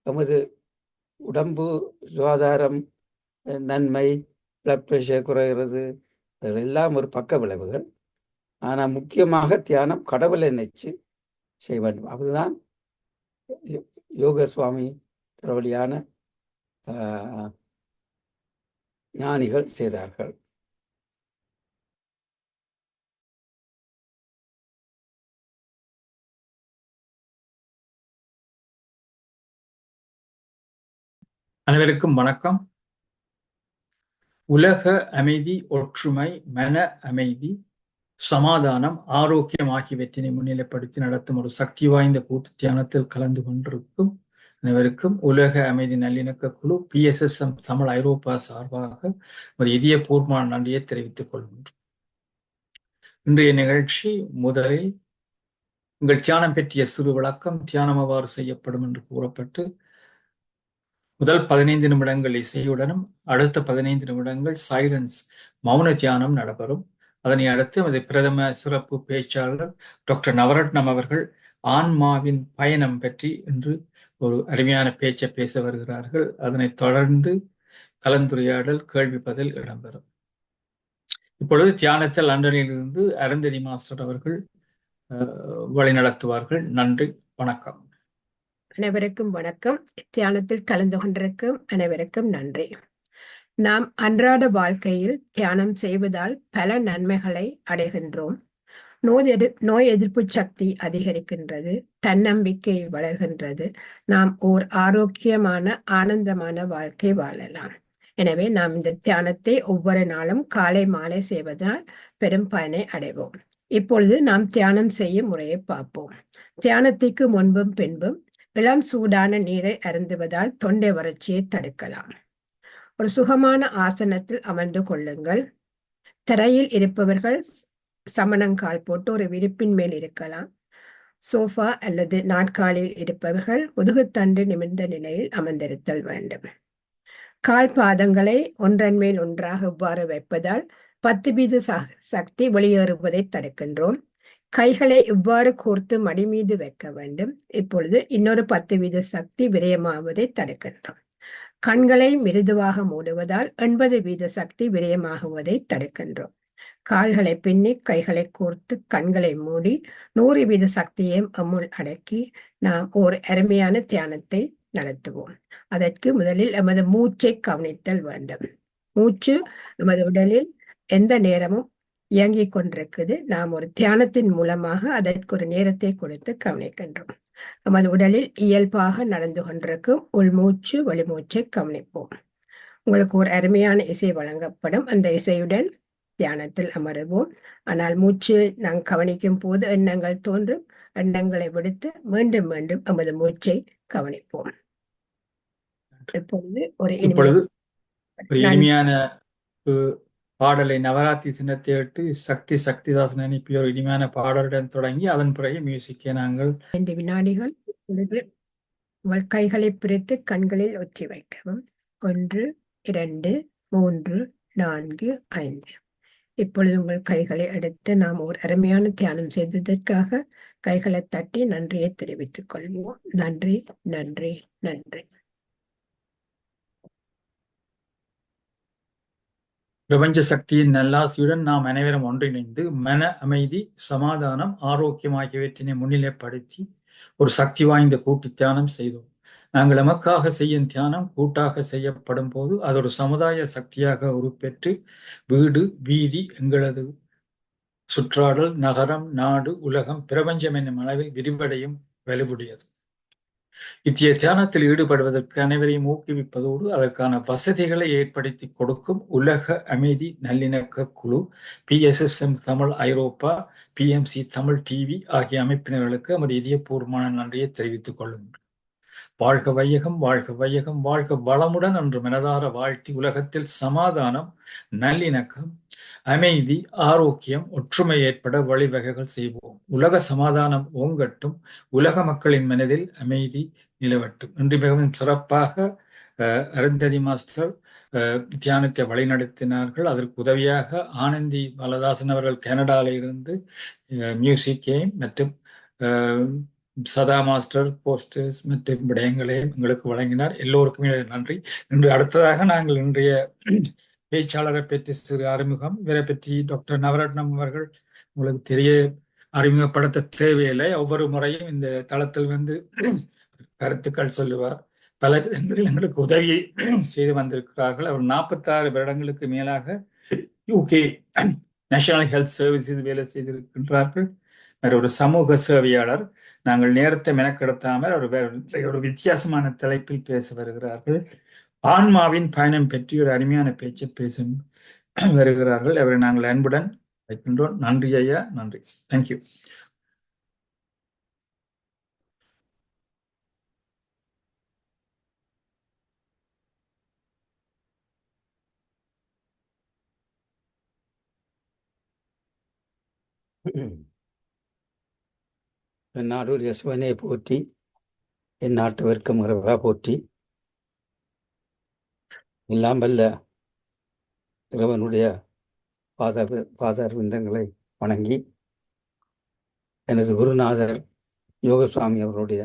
நமது உடம்பு சுகாதாரம், நன்மை, பிளட் ப்ரெஷர் குறைகிறது, அதெல்லாம் ஒரு பக்க விளைவுகள். ஆனால் முக்கியமாக தியானம் கடவுளை நினைச்சு செய்ய வேண்டும். அதுதான் யோக சுவாமி வழியான ஞானிகள் செய்தார்கள். அனைவருக்கும் வணக்கம். உலக அமைதி, ஒற்றுமை, மன அமைதி, சமாதானம், ஆரோக்கியம் ஆகியவற்றினை முன்னிலைப்படுத்தி நடத்தும் ஒரு சக்தி வாய்ந்த கூட்டு தியானத்தில் கலந்து கொண்டிருக்கும் அனைவருக்கும் உலக அமைதி நல்லிணக்க குழு PSSM தமிழ் ஐரோப்பா சார்பாக ஒரு இதயபூர்வமான நன்றியை தெரிவித்துக் கொள்கின்றோம். இன்றைய நிகழ்ச்சி முதலில் உங்கள் தியானம் பற்றிய சிறு விளக்கம், தியானம் எவ்வாறு செய்யப்படும் என்று கூறப்பட்டு முதல் 15 நிமிடங்கள் இசையுடனும் அடுத்த 15 நிமிடங்கள் சைலன்ஸ் மௌன தியானம் நடைபெறும். அதனை அடுத்து அது பிரதம சிறப்பு பேச்சாளர் டாக்டர் நவரட்னம் அவர்கள் ஆன்மாவின் பயணம் பற்றி இன்று ஒரு அருமையான பேச்சை பேச வருகிறார்கள். அதனைத் தொடர்ந்து கலந்துரையாடல், கேள்வி பதில் இடம்பெறும். இப்பொழுது தியானத்தில் லண்டனில் இருந்து அருந்ததி மாஸ்டர் அவர்கள் வழிநடத்துவார்கள். நன்றி, வணக்கம். அனைவருக்கும் வணக்கம். தியானத்தில் கலந்து கொண்டிருக்கும் அனைவருக்கும் நன்றி. நாம் அன்றாட வாழ்க்கையில் தியானம் செய்வதால் பல நன்மைகளை அடைகின்றோம். நோய் எதிர்ப்பு சக்தி அதிகரிக்கின்றது, தன்னம்பிக்கை வளர்கின்றது, நாம் ஓர் ஆரோக்கியமான ஆனந்தமான வாழ்க்கை வாழலாம். எனவே நாம் இந்த தியானத்தை ஒவ்வொரு நாளும் காலை மாலை செய்வதால் பெரும் பயனை அடைவோம். இப்பொழுது நாம் தியானம் செய்யும் முறையை பார்ப்போம். தியானத்திற்கு முன்பும் பின்பும் இளம் சூடான நீரை அருந்துவதால் தொண்டை வறட்சியை தடுக்கலாம். ஒரு சுகமான ஆசனத்தில் அமர்ந்து கொள்ளுங்கள். தரையில் இருப்பவர்கள் சமணங்கால் போட்டு ஒரு விரிப்பின் மேல் இருக்கலாம். சோஃபா அல்லது நாற்காலியில் இருப்பவர்கள் முதுகுத்தண்டு நிமிர்ந்த நிலையில் அமர்ந்திருத்தல் வேண்டும். கால் பாதங்களை ஒன்றன் மேல் ஒன்றாக இவ்வாறு வைப்பதால் 10% சக்தி வெளியேறுவதை தடுக்கின்றோம். கைகளை இவ்வாறு கோர்த்து மடி மீது வைக்க வேண்டும். இப்பொழுது இன்னொரு 10% சக்தி விரயமாவதை தடுக்கின்றோம். கண்களை மிருதுவாக மூடுவதால் 80% சக்தி விரயமாகுவதை தடுக்கின்றோம். கால்களை பின்னி கைகளை கோர்த்து கண்களை மூடி 100% சக்தியையும் அமுல் அடக்கி நாம் ஒரு அருமையான தியானத்தை நடத்துவோம். அதற்கு முதலில் நமது மூச்சை கவனித்தல் வேண்டும். மூச்சு நமது உடலில் எந்த நேரமும் இயங்கிக் கொண்டிருக்குது. நாம் ஒரு தியானத்தின் மூலமாக அதற்கு ஒரு நேரத்தை கொடுத்து கவனிக்கின்றோம். நமது உடலில் இயல்பாக நடந்து கொண்டிருக்கும் உள்மூச்சு வெளிமூச்சை கவனிப்போம். உங்களுக்கு ஒரு அருமையான இசை வழங்கப்படும். அந்த இசையுடன் தியானத்தில் அமருவோம். ஆனால் மூச்சு நாம் கவனிக்கும் போது எண்ணங்கள் தோன்றும். எண்ணங்களை விடுத்து மீண்டும் மீண்டும் நமது மூச்சை கவனிப்போம். இப்பொழுது ஒரு இனிமையான பாடலை நவராத்திரி தினத்தை விட்டு சக்தி சக்திதாசன் அனுப்பிய ஒரு இனிமையான பாடலுடன் தொடங்கி அதன் பிறகு மியூசிக்கை நாங்கள் 5 வினாடிகள் இப்பொழுது உங்கள் கைகளை பிரித்து கண்களில் ஒற்றி வைக்கவும். 1 2 3 4 5. இப்பொழுது உங்கள் கைகளை எடுத்து நாம் ஒரு அருமையான தியானம் செய்ததற்காக கைகளை தட்டி நன்றியை தெரிவித்துக் கொள்வோம். நன்றி, நன்றி, நன்றி. பிரபஞ்ச சக்தியின் நல்லாசியுடன் நாம் அனைவரும் ஒன்றிணைந்து மன அமைதி, சமாதானம், ஆரோக்கியம் ஆகியவற்றினை முன்னிலைப்படுத்தி ஒரு சக்தி வாய்ந்த கூட்டு தியானம் செய்தோம். நாங்கள் எமக்காக செய்யும் தியானம் கூட்டாக செய்யப்படும் போது அது ஒரு சமுதாய சக்தியாக உருப்பெற்று வீடு, வீதி, எங்களது சுற்றாடல், நகரம், நாடு, உலகம், பிரபஞ்சம் என்னும் அளவில் விரிவடையும் வலுவுடையது. இத்திய தியானத்தில் ஈடுபடுவதற்கு அனைவரையும் ஊக்குவிப்பதோடு அதற்கான வசதிகளை ஏற்படுத்தி கொடுக்கும் உலக அமைதி நல்லிணக்க குழு, PSSM தமிழ் ஐரோப்பா, PMC தமிழ் டிவி ஆகிய அமைப்பினர்களுக்கு நமது இதயபூர்வமான நன்றியை தெரிவித்துக் கொள்ளுங்கள். வாழ்க வையகம், வாழ்க வையகம், வாழ்க வளமுடன் என்று மனதார வாழ்த்தி உலகத்தில் சமாதானம், நல்லிணக்கம், அமைதி, ஆரோக்கியம், ஒற்றுமை ஏற்பட வழிவகைகள் செய்வோம். உலக சமாதானம் ஓங்கட்டும், உலக மக்களின் மனதில் அமைதி நிலவட்டும். இன்று மிகவும் சிறப்பாக அருந்ததி மாஸ்டர் தியானத்தை வழிநடத்தினார்கள். அதற்கு உதவியாக ஆனந்தி பாலதாசன் அவர்கள் கனடாவில் இருந்து மியூசிக்கையும் மற்றும் சதா மாஸ்டர் போஸ்டர்ஸ் மற்றும் விடயங்களையும் எங்களுக்கு வழங்கினார். எல்லோருக்குமே நன்றி. இன்று அடுத்ததாக நாங்கள் இன்றைய பேச்சாளரை பற்றி சிறு அறிமுகம். இவரை பற்றி டாக்டர் நவரத்னம் அவர்கள் உங்களுக்கு தெரிய அறிமுகப்படுத்த தேவையில்லை. ஒவ்வொரு முறையும் இந்த தளத்தில் கருத்துக்கள் சொல்லுவார். பல இடங்களில் எங்களுக்கு உதவி செய்து வந்திருக்கிறார்கள். அவர் 46 வருடங்களுக்கு மேலாக யூகே நேஷனல் ஹெல்த் சர்வீஸில் வேலை செய்திருக்கின்றார்கள். ஒரு சமூக சேவையாளர். நாங்கள் நேரத்தை மெனக்கெடுத்தாமல் ஒரு வித்தியாசமான தலைப்பில் பேச வருகிறார்கள். ஆன்மாவின் பயணம் பற்றி ஒரு அருமையான பேச்சு பேசும் வருகிறார்கள். அவரை நாங்கள் அன்புடன் வைக்கின்றோம். நன்றி ஐயா, நன்றி. தேங்க்யூ. என் நாடுடைய சிவனை போற்றி, என் நாட்டவர்க்கும் இறைவா போற்றி. எல்லாம் வல்ல இறைவனுடைய பாதார் விந்தங்களை வணங்கி, எனது குருநாதர் யோகசுவாமி அவருடைய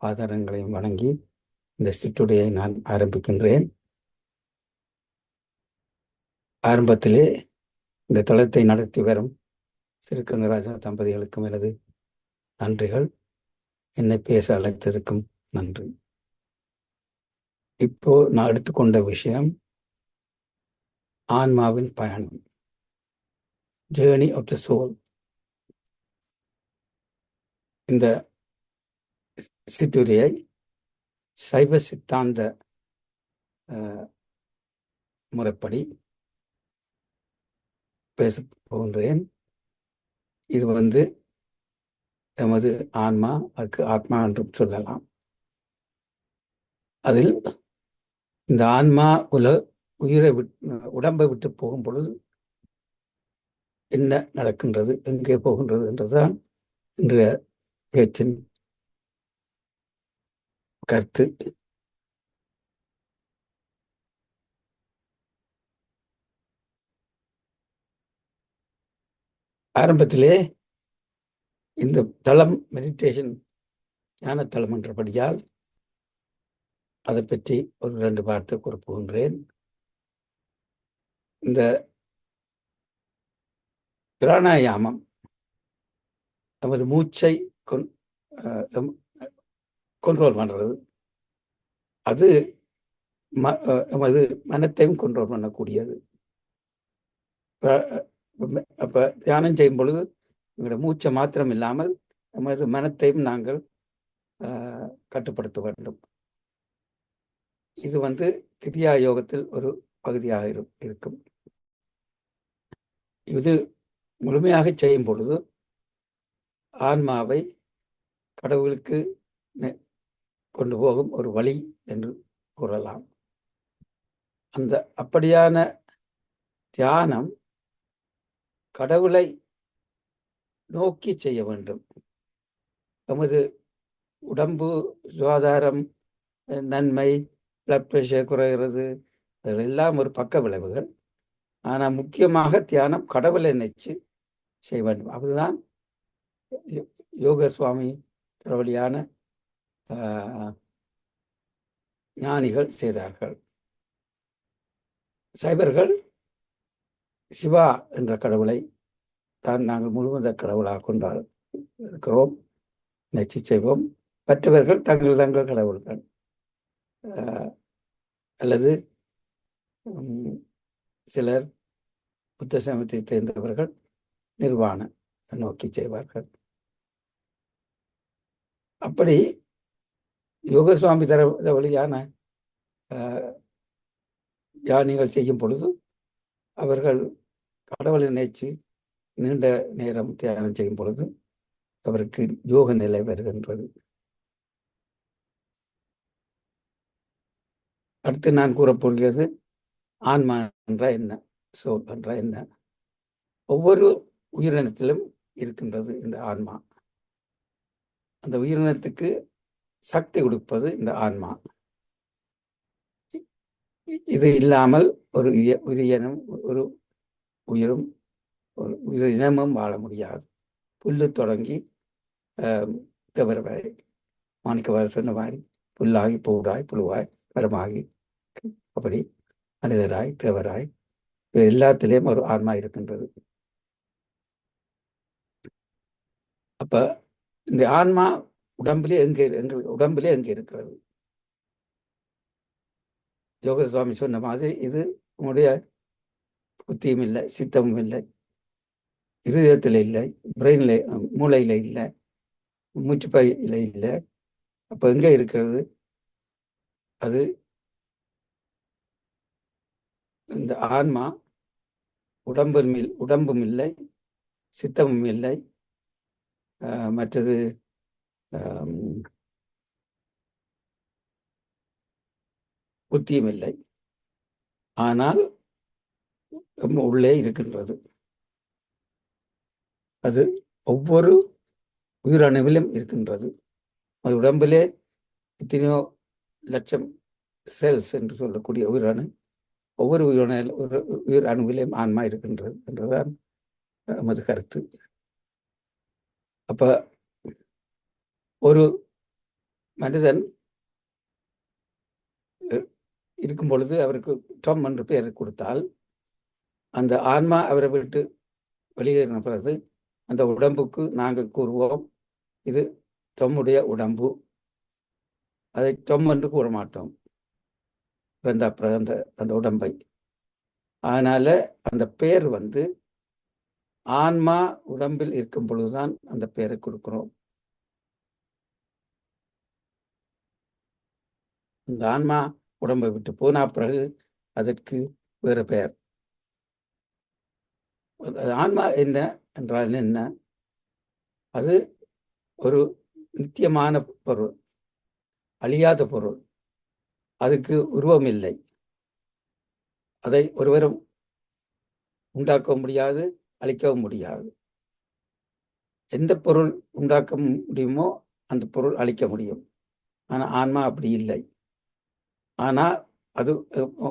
பாதாரங்களையும் வணங்கி இந்த சிற்றுரையை நான் ஆரம்பிக்கின்றேன். ஆரம்பத்திலே இந்த தளத்தை நடத்தி வரும் சிறுகங்கராஜா தம்பதிகளுக்கும் எனது நன்றிகள். என்னை பேச அழைத்ததுக்கும் நன்றி. இப்போ நான் எடுத்துக்கொண்ட விஷயம் ஆன்மாவின் பயணம், ஜேர்னி ஆஃப் த சோல். இந்த சிற்றுரையை சைவ சித்தாந்த முறைப்படி பேச போகின்றேன். இது எமது ஆன்மா, அதுக்கு ஆத்மா என்றும் சொல்லலாம். அதில் இந்த ஆன்மா உடம்பை விட்டு போகும் பொழுது என்ன நடக்கின்றது, எங்கே போகின்றது என்றுதான் இன்றைய பேச்சின் கருத்து. ஆரம்பத்திலே இந்த தளம் மெடிடேஷன் ஞான தளம் என்றபடியால் அதை பற்றி ஒரு 2 வார்த்தை கூறப்போகின்றேன். இந்த பிராணாயாமம் நமது மூச்சை கண்ட்ரோல் பண்ணுறது, அது நமது மனத்தையும் கண்ட்ரோல் பண்ணக்கூடியது. அப்போ தியானம் செய்யும் பொழுது எங்களோட மூச்சை மாத்திரம் இல்லாமல் நமது மனத்தையும் நாங்கள் கட்டுப்படுத்த வேண்டும். இது கிரியா யோகத்தில் ஒரு பகுதியாக இருக்கும். இது முழுமையாக செய்யும் பொழுது ஆன்மாவை கடவுளுக்கு கொண்டு போகும் ஒரு வழி என்று கூறலாம். அப்படியான தியானம் கடவுளை நோக்கி செய்ய வேண்டும். நமது உடம்பு சுகாதாரம், நன்மை, பிளட் ப்ரெஷர் குறைகிறது, அதெல்லாம் ஒரு பக்க விளைவுகள். ஆனால் முக்கியமாக தியானம் கடவுளை நினைச்சு செய்ய வேண்டும். அதுதான் யோக சுவாமி வழியான ஞானிகள் செய்தார்கள். சைவர்கள் சிவா என்ற கடவுளை தான் நாங்கள் முழுவத கடவுளாக கொண்டால் இருக்கிறோம், நினைச்சு செய்வோம். மற்றவர்கள் தங்கள் கடவுள்கள் அல்லது சிலர் புத்த சமயத்தை சேர்ந்தவர்கள் நிர்வாண நோக்கி செய்வார்கள். அப்படி யோகசுவாமி வழியான ஞானிகள் செய்யும் பொழுது அவர்கள் கடவுளை நினைச்சு நீண்ட நேரம் தியானம் செய்யும் பொழுது அவருக்கு யோக நிலை வருகின்றது. அடுத்து நான் கூறப்போகிறது ஆன்மா என்றால் என்ன, சோல் என்றால் என்ன. ஒவ்வொரு உயிரினத்திலும் இருக்கின்றது இந்த ஆன்மா. அந்த உயிரினத்துக்கு சக்தி கொடுப்பது இந்த ஆன்மா. இது இல்லாமல் ஒரு உயிரும் ஒரு உயிரினமும் வாழ முடியாது. புல்லு தொடங்கி தேவரவாய் மாணிக்கவாசர் சொன்ன மாதிரி புல்லாகி பூடாய் புழுவாய் மரமாகி அப்படி மனிதராய் தேவராய் இது எல்லாத்திலேயும் ஒரு ஆன்மா இருக்கின்றது. அப்ப இந்த ஆன்மா உடம்பிலே எங்கள் உடம்பிலே எங்கே இருக்கிறது? யோக சுவாமி சொன்ன மாதிரி இது உங்களுடைய புத்தியும் இல்லை, சித்தமும் இல்லை, இருதயத்தில் இல்லை, பிரெயின்ல மூளையில இல்லை, மூச்சுப்பையில இல்லை. அப்ப எங்க இருக்கிறது? அது இந்த ஆன்மா உடம்பும் இல்லை, சித்தமும் இல்லை, மற்றது புத்தியும் இல்லை. ஆனால் உள்ளே இருக்கின்றது. அது ஒவ்வொரு உயிரணுவிலும் இருக்கின்றது. அது உடம்பிலே எத்தனையோ லட்சம் செல்ஸ் என்று சொல்லக்கூடிய உயிரணு, ஒவ்வொரு உயிர் அணுவிலையும் ஆன்மா இருக்கின்றது என்றுதான் நமது கருத்து. அப்ப ஒரு மனிதன் இருக்கும் பொழுது அவருக்கு டம் என்று பெயர் கொடுத்தால், அந்த ஆன்மா அவரை விட்டு வெளியேறின பிறகு அந்த உடம்புக்கு நாங்கள் கூறுவோம், இது தொம்முடைய உடம்பு. அதை தொம் என்று கூற மாட்டோம் அந்த உடம்பை. அதனால அந்த பெயர் ஆன்மா உடம்பில் இருக்கும் பொழுதுதான் அந்த பெயரை கொடுக்கிறோம். இந்த ஆன்மா உடம்பை விட்டு போனா பிறகு அதற்கு வேறு பெயர். ஆன்மா என்ன என்றால் என்ன? அது ஒரு நித்தியமான பொருள், அழியாத பொருள். அதுக்கு உருவம் இல்லை. அதை ஒருவரும் உண்டாக்கவும் முடியாது, அழிக்கவும் முடியாது. எந்த பொருள் உண்டாக்க முடியுமோ அந்த பொருள் அழிக்க முடியும். ஆனால் ஆன்மா அப்படி இல்லை. ஆனால் அது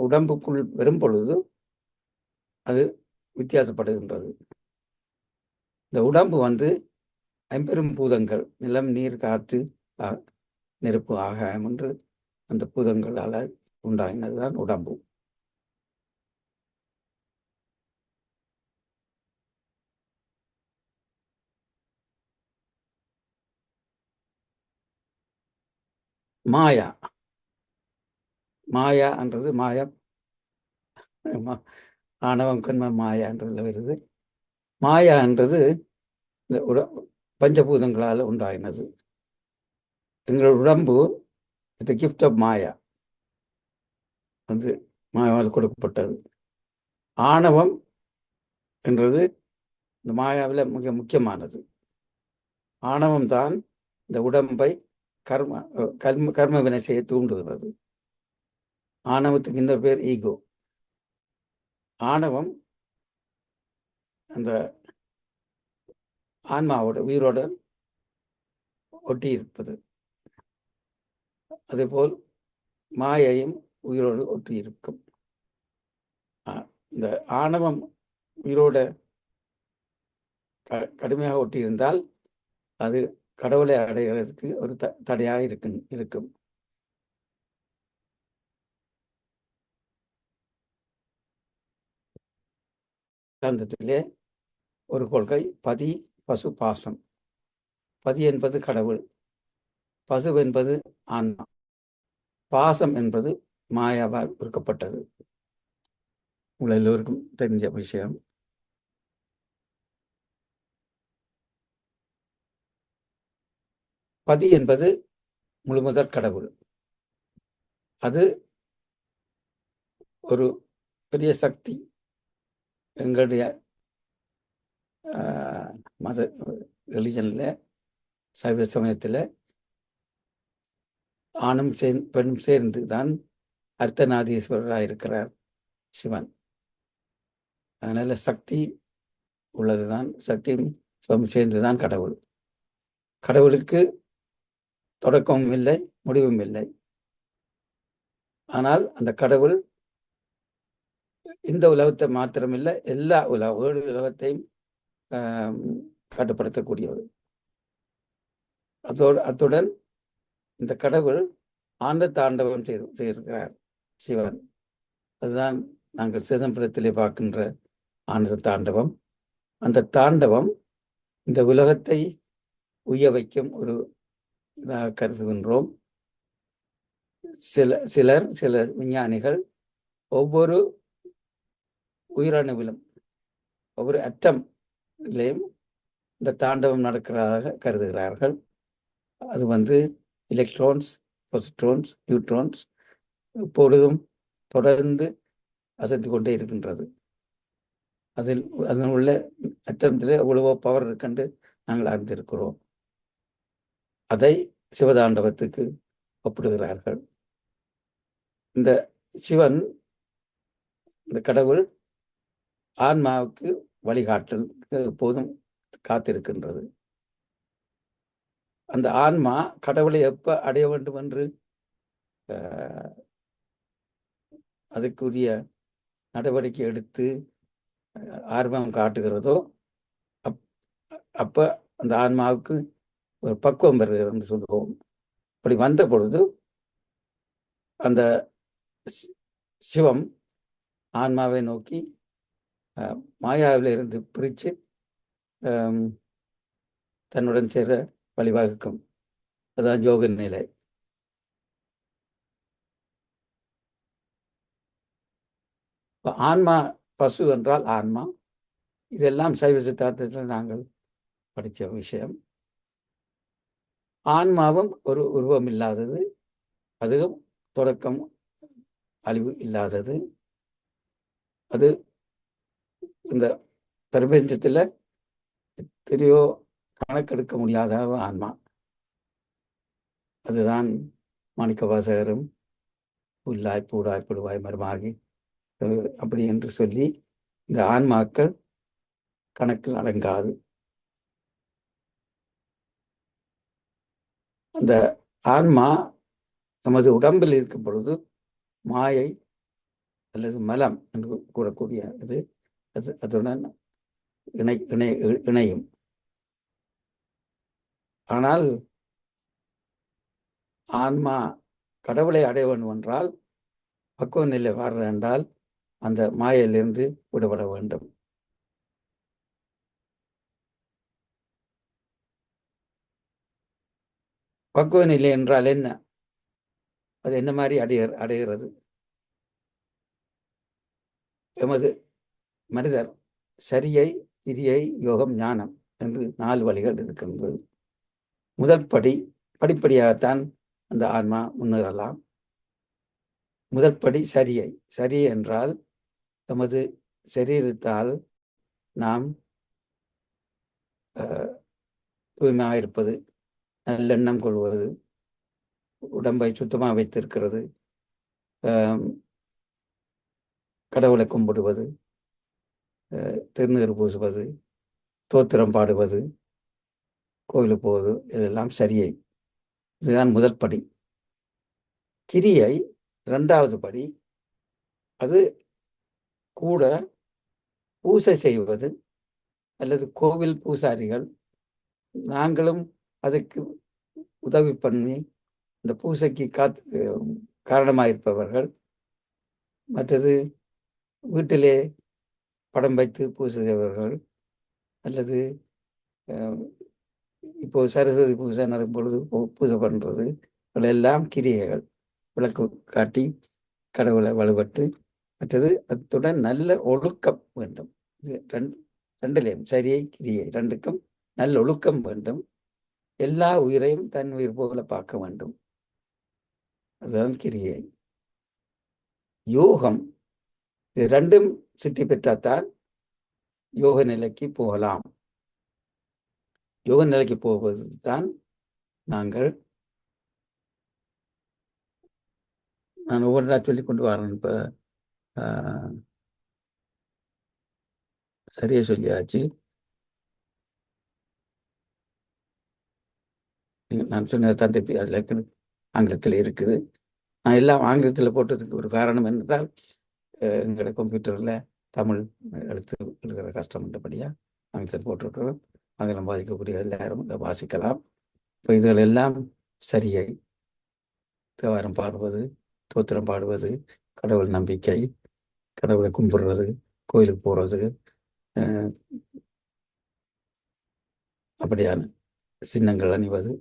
உடம்புக்குள் வரும் பொழுது அது வித்தியாசப்படுகின்றது. இந்த உடம்பு ஐம்பெரும் பூதங்கள், நிலம், நீர், காற்று, நெருப்பு, ஆகாயம் என்று அந்த பூதங்களால் உண்டாகினதுதான் உடம்பு. மாயா என்றது மாயம், ஆணவம், கண்மம், மாயான்றதுல வருது. மாயா என்றது இந்த பஞ்சபூதங்களால் உண்டாயினது. எங்களோட உடம்பு இந்த கிஃப்ட் ஆஃப் மாயா, மாயாவால் கொடுக்கப்பட்டது. ஆணவம் என்றது இந்த மாயாவில் மிக முக்கியமானது. ஆணவம் தான் இந்த உடம்பை கர்ம வினை செய்ய தூண்டுகிறது. ஆணவத்துக்கு இன்னொரு பேர் ஈகோ. ஆணவம் அந்த ஆன்மாவோட உயிரோட ஒட்டி இருப்பது. அதேபோல் மாயையும் உயிரோடு ஒட்டி இருக்கும். இந்த ஆணவம் உயிரோட கடுமையாக ஒட்டி இருந்தால் அது கடவுளை அடைகிறதுக்கு ஒரு தடையாக இருக்கும். வேதாந்தத்திலே ஒரு கொள்கை, பதி பசு பாசம். பதி என்பது கடவுள், பசு என்பது ஆன்மா, பாசம் என்பது மாயாவால் இருக்கப்பட்டது. உங்கள் எல்லோருக்கும் தெரிஞ்ச விஷயம். பதி என்பது முழுமுதற் கடவுள். அது ஒரு பெரிய சக்தி. எங்களுடைய மத ரிலிஜனில், சைவ சமயத்தில் ஆணும் பெண்ணும் சேர்ந்து தான் அர்த்தநாதீஸ்வரராக இருக்கிறார் சிவன். அதனால சக்தி உள்ளதுதான், சக்தியும் சேர்ந்துதான் கடவுள். கடவுளுக்கு தொடக்கமும் இல்லை, முடிவும் இல்லை. ஆனால் அந்த கடவுள் இந்த உலகத்தை மாத்திரமில்லை, எல்லா ஏழு உலகத்தையும் கட்டுப்படுத்தக்கூடியவர். அத்துடன் இந்த கடவுள் ஆனந்த தாண்டவம் செய்திருக்கிறார் சிவன். அதுதான் நாங்கள் சிதம்பரத்திலே பார்க்கின்ற ஆனந்த தாண்டவம். அந்த தாண்டவம் இந்த உலகத்தை உய்ய வைக்கும் ஒரு இதாக கருதுகின்றோம். சில விஞ்ஞானிகள் ஒவ்வொரு உயிரணுவிலும் ஒவ்வொரு அட்டம்லையும் இந்த தாண்டவம் நடக்கிறதாக கருதுகிறார்கள். அது எலக்ட்ரான்ஸ், பொசிட்ரான்ஸ், நியூட்ரான்ஸ் இப்பொழுதும் தொடர்ந்து அசைந்து கொண்டே இருக்கின்றது. அதில் உள்ள அட்டம்ஸில் எவ்வளவோ பவர் இருக்கென்று நாங்கள் அறிந்திருக்கிறோம். அதை சிவதாண்டவத்துக்கு ஒப்பிடுகிறார்கள். இந்த சிவன், இந்த கடவுள் ஆன்மாவுக்கு வழிகாட்டல் எப்போதும் காத்திருக்கின்றது. அந்த ஆன்மா கடவுளை எப்ப அடைய வேண்டும் என்று அதுக்குரிய நடவடிக்கை எடுத்து ஆர்வம் காட்டுகிறதோ அப்ப அந்த ஆன்மாவுக்கு ஒரு பக்குவம் பெறுகிறது என்று சொல்லுவோம். அப்படி வந்த பொழுது அந்த சிவம் ஆன்மாவை நோக்கி மாயாவில் இருந்து பிரித்து தன்னுடன் சேர வழிவகுக்கும். அதுதான் யோக நிலை. ஆன்மா, பசு என்றால் ஆன்மா. இதெல்லாம் சைவ சித்தாந்தத்தில் நாங்கள் படித்த விஷயம். ஆன்மாவும் ஒரு உருவம் இல்லாதது, அதுவும் தொடக்கம் அழிவு இல்லாதது. அது இந்த பிரபஞ்சத்தில் எத்தனையோ கணக்கெடுக்க முடியாத ஆன்மா. அதுதான் மாணிக்க வாசகரும் புல்லாய் பூடாய் புடுவாய் மருமாகி அப்படி என்று சொல்லி இந்த ஆன்மாக்கள் கணக்கில் அடங்காது. அந்த ஆன்மா நமது உடம்பில் இருக்கும் பொழுது மாயை அல்லது மலம் என்று கூறக்கூடிய அதுடன் இணையும். ஆனால் ஆன்மா கடவுளை அடைய வேண்டும் என்றால், பக்குவ நிலை வர என்றால் அந்த மாயையிலிருந்து விடுபட வேண்டும். பக்குவ நிலை என்றால் என்ன? அது என்ன மாதிரி அடைகிறது? எமது மனிதர் சரியை, கிரியை, யோகம், ஞானம் என்று 4 வழிகள் இருக்கின்றது. முதல் படிப்படியாகத்தான் அந்த ஆன்மா முன்னேறலாம். முதல் படி சரியை. சரி என்றால் நமது சரீரத்தால் நாம் தூய்மையாக இருப்பது, நல்லெண்ணம் கொள்வது, உடம்பை சுத்தமாக வைத்திருக்கிறது, கடவுளை கும்பிடுவது, திருநீர் பூசுவது, தோத்திரம் பாடுவது, கோயிலுக்கு போவது, இதெல்லாம் சரியை. இதுதான் முதல் படி. கிரியை 2வது படி. அது கூட பூசை செய்வது அல்லது கோவில் பூசாரிகள் நாங்களும் அதுக்கு உதவி பண்ணி இந்த பூசைக்கு காரணமாயிருப்பவர்கள். மற்றது வீட்டிலே படம் வைத்து பூசை செய்வர்கள், அல்லது இப்போ சரஸ்வதி பூஜை நடக்கும் பொழுது பூஜை பண்ணுறது, எல்லாம் கிரியைகள். விளக்கு காட்டி கடவுளை வழிபட்டு, மற்றது அத்துடன் நல்ல ஒழுக்கம் வேண்டும். இது ரெண்டுலேயும் சரியை, கிரியை 2க்கும் நல்ல ஒழுக்கம் வேண்டும். எல்லா உயிரையும் தன் உயிர் போல பார்க்க வேண்டும். அதுதான் கிரியை. யோகம், இது 2ம் சித்தி பெற்றால்தான் யோக நிலைக்கு போகலாம். யோக நிலைக்கு போவது தான் நான் ஒவ்வொரு நாள் சொல்லி கொண்டு வரேன். இப்போ சரியா சொல்லியாச்சு. நான் சொன்னதான் திருப்பி அதில் ஆங்கிலத்தில் இருக்குது. நான் எல்லாம் ஆங்கிலத்தில் போட்டதுக்கு ஒரு காரணம் என்றால், எங்களோட கம்ப்யூட்டரில் தமிழ் எழுத்து எழுதுகிற கஷ்டம்ன்றபடியாக ஆங்கிலத்தில் போட்டிருக்கிறோம். ஆங்கிலம் பாதிக்கக்கூடிய எல்லாரும் இதை வாசிக்கலாம். இப்போ இதுகள் எல்லாம் சரியை தேவாரம் பாடுவது, தோத்திரம் பாடுவது, கடவுள் நம்பிக்கை, கடவுளை கும்பிடுறது, கோயிலுக்கு போகிறது, அப்படியான சின்னங்கள் அணிவது,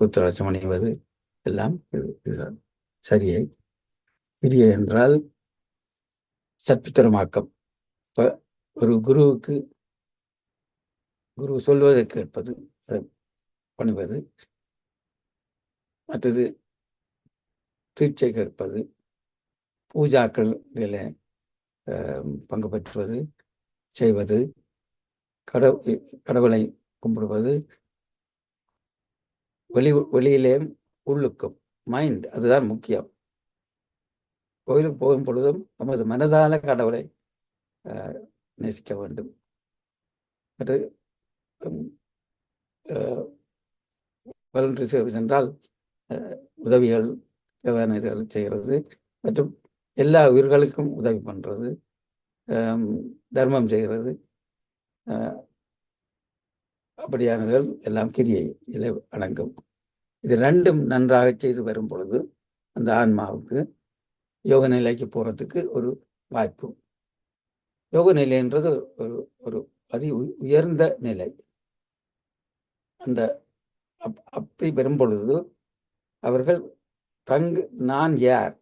ருத்ராட்சம் அணிவது எல்லாம் இதுதான் சரியை. கிரியை என்றால் சற்புத்திரமாக்கம். இப்போ ஒரு குருவுக்கு குரு சொல்வதை கேட்பது, பணிவது, மற்றது தீட்சை கேட்பது, பூஜாக்களில் பங்கு பெற்றுவது, செய்வது, கடவுளை கும்பிடுவது, வெளியிலே உள்ளுக்கும் மைண்ட், அதுதான் முக்கியம். கோயிலுக்கு போகும் பொழுதும் நமது மனதால கடவுளை நேசிக்க வேண்டும். அது வாலண்டரி சர்வீஸ் என்றால் உதவிகள், தேவையான இதுகள் செய்கிறது, மற்றும் எல்லா உயிர்களுக்கும் உதவி பண்ணுறது, தர்மம் செய்கிறது, அப்படியானதுகள் எல்லாம் கிரியை அடங்கும். இது ரெண்டும் நன்றாக செய்து வரும் பொழுது அந்த ஆன்மாவுக்கு யோக நிலைக்கு போகிறதுக்கு ஒரு வாய்ப்பு. யோக நிலைன்றது ஒரு ஒரு அதி உயர்ந்த நிலை. அந்த அப்படி வரும் பொழுது அவர்கள் நான் யார்,